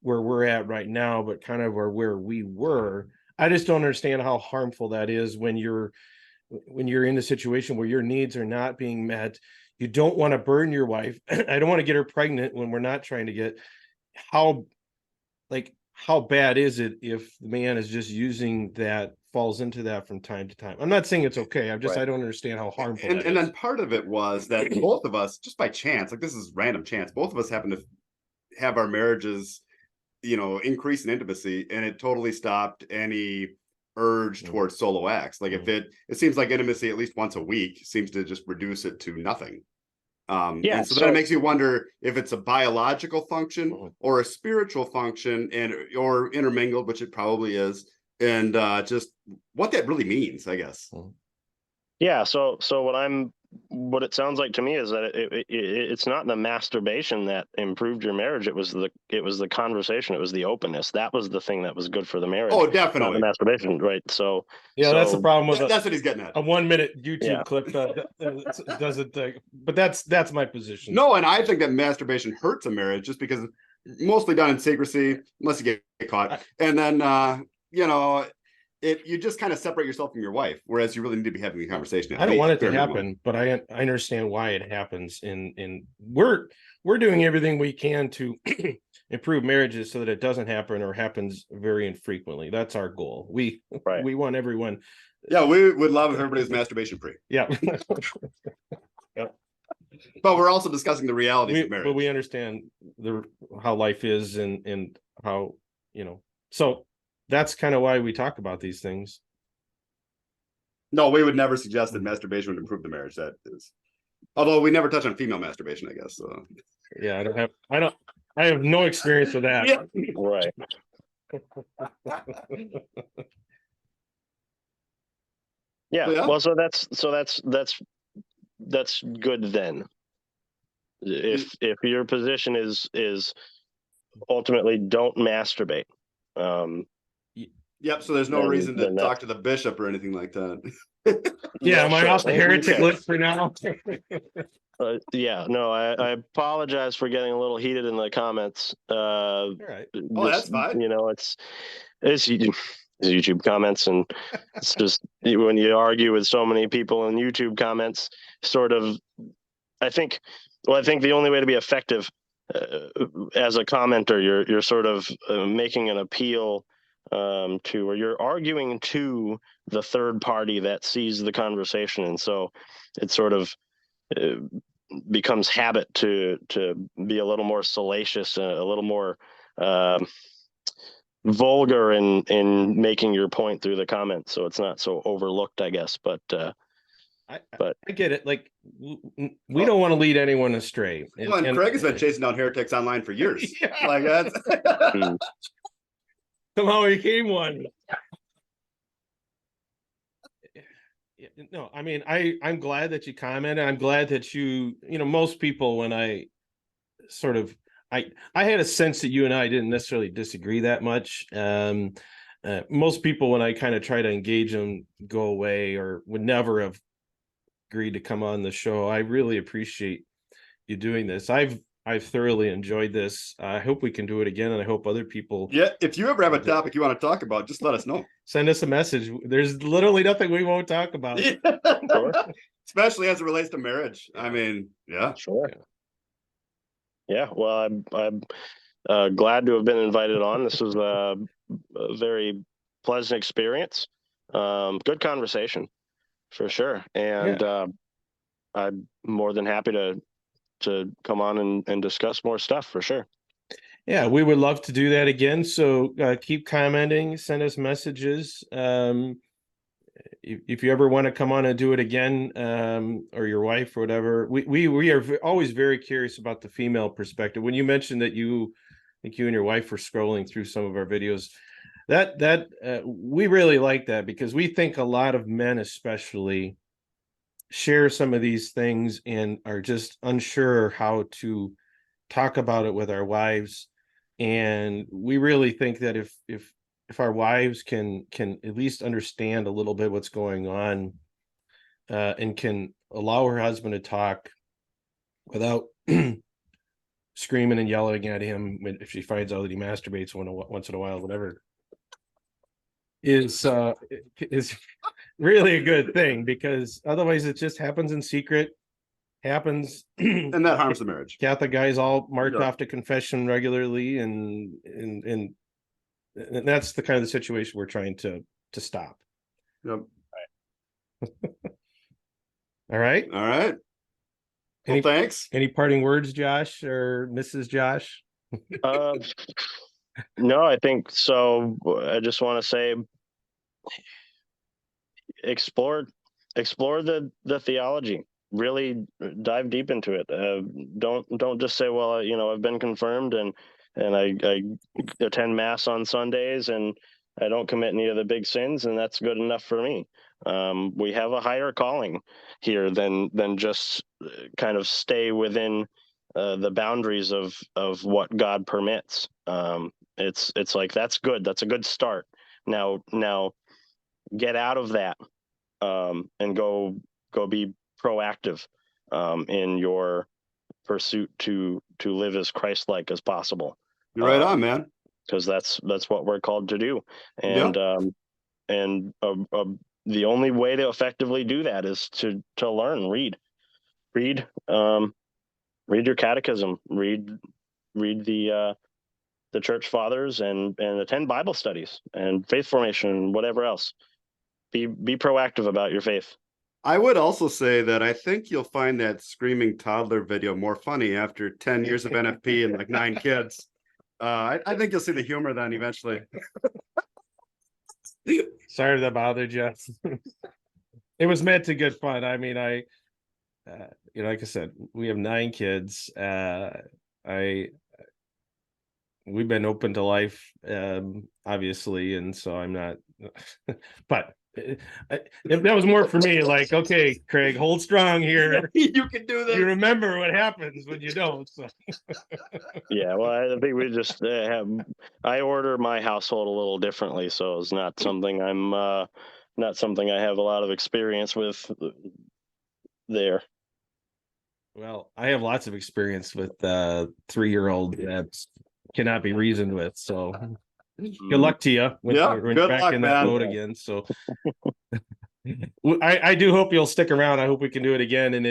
where we're at right now, but kind of where we were. I just don't understand how harmful that is when you're in a situation where your needs are not being met. You don't want to burden your wife. I don't want to get her pregnant when we're not trying to get. How bad is it if the man is just using that, falls into that from time to time? I'm not saying it's okay. I don't understand how harmful that is. And then part of it was that both of us, just by chance, like this is random chance, both of us happen to have our marriages, increase in intimacy, and it totally stopped any urge towards solo acts. Like if it seems like intimacy at least once a week seems to just reduce it to nothing. And so then it makes you wonder if it's a biological function or a spiritual function, or intermingled, which it probably is, and just what that really means, I guess. Yeah. So what it sounds like to me is that it's not the masturbation that improved your marriage. It was the conversation. It was the openness. That was the thing that was good for the marriage. Oh, definitely. Not the masturbation, right? So that's the problem with that's what he's getting at. A 1 minute YouTube clip doesn't. But that's my position. No, and I think that masturbation hurts a marriage just because it's mostly done in secrecy, unless you get caught, and then you just kind of separate yourself from your wife, whereas you really need to be having a conversation. I don't want it to happen, but I understand why it happens. And we're doing everything we can to improve marriages so that it doesn't happen, or happens very infrequently. That's our goal. We want everyone. Yeah, we would love if everybody was masturbation free. Yeah. But we're also discussing the realities of marriage. But we understand how life is, and how, so that's kind of why we talk about these things. No, we would never suggest that masturbation would improve the marriage. That is, although we never touch on female masturbation, I guess. So. Yeah, I have no experience with that. Yeah. Right. Yeah. Well, so that's good then. If your position is ultimately don't masturbate. Yep. So there's no reason to talk to the bishop or anything like that. Yeah, am I off the heretic list for now? Yeah, no, I apologize for getting a little heated in the comments. All right. Oh, that's fine. You know, it's YouTube comments, and it's just when you argue with so many people in YouTube comments, sort of. I think the only way to be effective as a commenter, you're sort of making an appeal to, or you're arguing to the third party that sees the conversation, and so it sort of becomes habit to be a little more salacious, a little more vulgar in making your point through the comments, so it's not so overlooked, I guess. But I get it. Like, we don't want to lead anyone astray. And Craig has been chasing down heretics online for years. Yeah. Like that's Somehow he became one. No, I mean, I'm glad that you commented. I'm glad that most people, when I sort of, I had a sense that you and I didn't necessarily disagree that much. Most people, when I kind of try to engage them, go away or would never have agreed to come on the show. I really appreciate you doing this. I've thoroughly enjoyed this. I hope we can do it again, and I hope other people. Yeah, if you ever have a topic you want to talk about, just let us know. Send us a message. There's literally nothing we won't talk about. Yeah. Especially as it relates to marriage. I mean, yeah. Sure. Yeah, well, I'm glad to have been invited on. This was a very pleasant experience. Good conversation, for sure. And I'm more than happy to come on and discuss more stuff, for sure. Yeah, we would love to do that again. So keep commenting, send us messages. If you ever want to come on and do it again, or your wife or whatever, we are always very curious about the female perspective. When you mentioned that I think you and your wife were scrolling through some of our videos, that we really like that, because we think a lot of men especially share some of these things and are just unsure how to talk about it with our wives. And we really think that if our wives can at least understand a little bit what's going on, and can allow her husband to talk without screaming and yelling at him if she finds out that he masturbates once in a while, whatever, is really a good thing, because otherwise it just happens in secret, and that harms the marriage. Catholic guys all march off to confession regularly, and that's the kind of the situation we're trying to stop. Yep. All right. Well, thanks. Any parting words, Josh or Mrs. Josh? No, I think so. I just want to say, explore the theology. Really dive deep into it. Don't just say, well, I've been confirmed and I attend mass on Sundays and I don't commit any of the big sins, and that's good enough for me. We have a higher calling here than just kind of stay within the boundaries of what God permits. It's like, that's good. That's a good start. Now get out of that and go be proactive in your pursuit to live as Christ-like as possible. You're right on, man. Because that's what we're called to do, and the only way to effectively do that is to learn, read your catechism, read the church fathers, and attend Bible studies and faith formation, whatever else. Be proactive about your faith. I would also say that I think you'll find that screaming toddler video more funny after 10 years of NFP and like 9 kids. I think you'll see the humor then eventually. Sorry to bother you. It was meant to get fun. I mean, like I said, we have 9 kids. We've been open to life, obviously, and so I'm not. But that was more for me. Like, okay, Craig, hold strong here. You can do this. You remember what happens when you don't. So. Yeah, well, I think we just I order my household a little differently, so it's not something not something I have a lot of experience with there. Well, I have lots of experience with 3-year-old that cannot be reasoned with. So good luck to you when you're good back luck, in that man. boat again. So I do hope you'll stick around. I hope we can do it again. And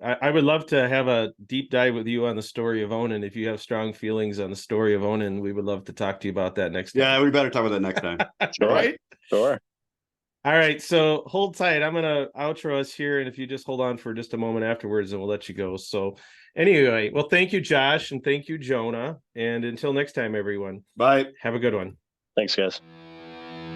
I would love to have a deep dive with you on the story of Onan. If you have strong feelings on the story of Onan, we would love to talk to you about that next time. Yeah, we better talk about that next time. Sure. Right? Sure. All right, so hold tight. I'm gonna outro us here, and if you just hold on for just a moment afterwards, and we'll let you go. So, anyway, well, thank you, Josh, and thank you, Jonah, and until next time, everyone. Bye. Have a good one. Thanks, guys.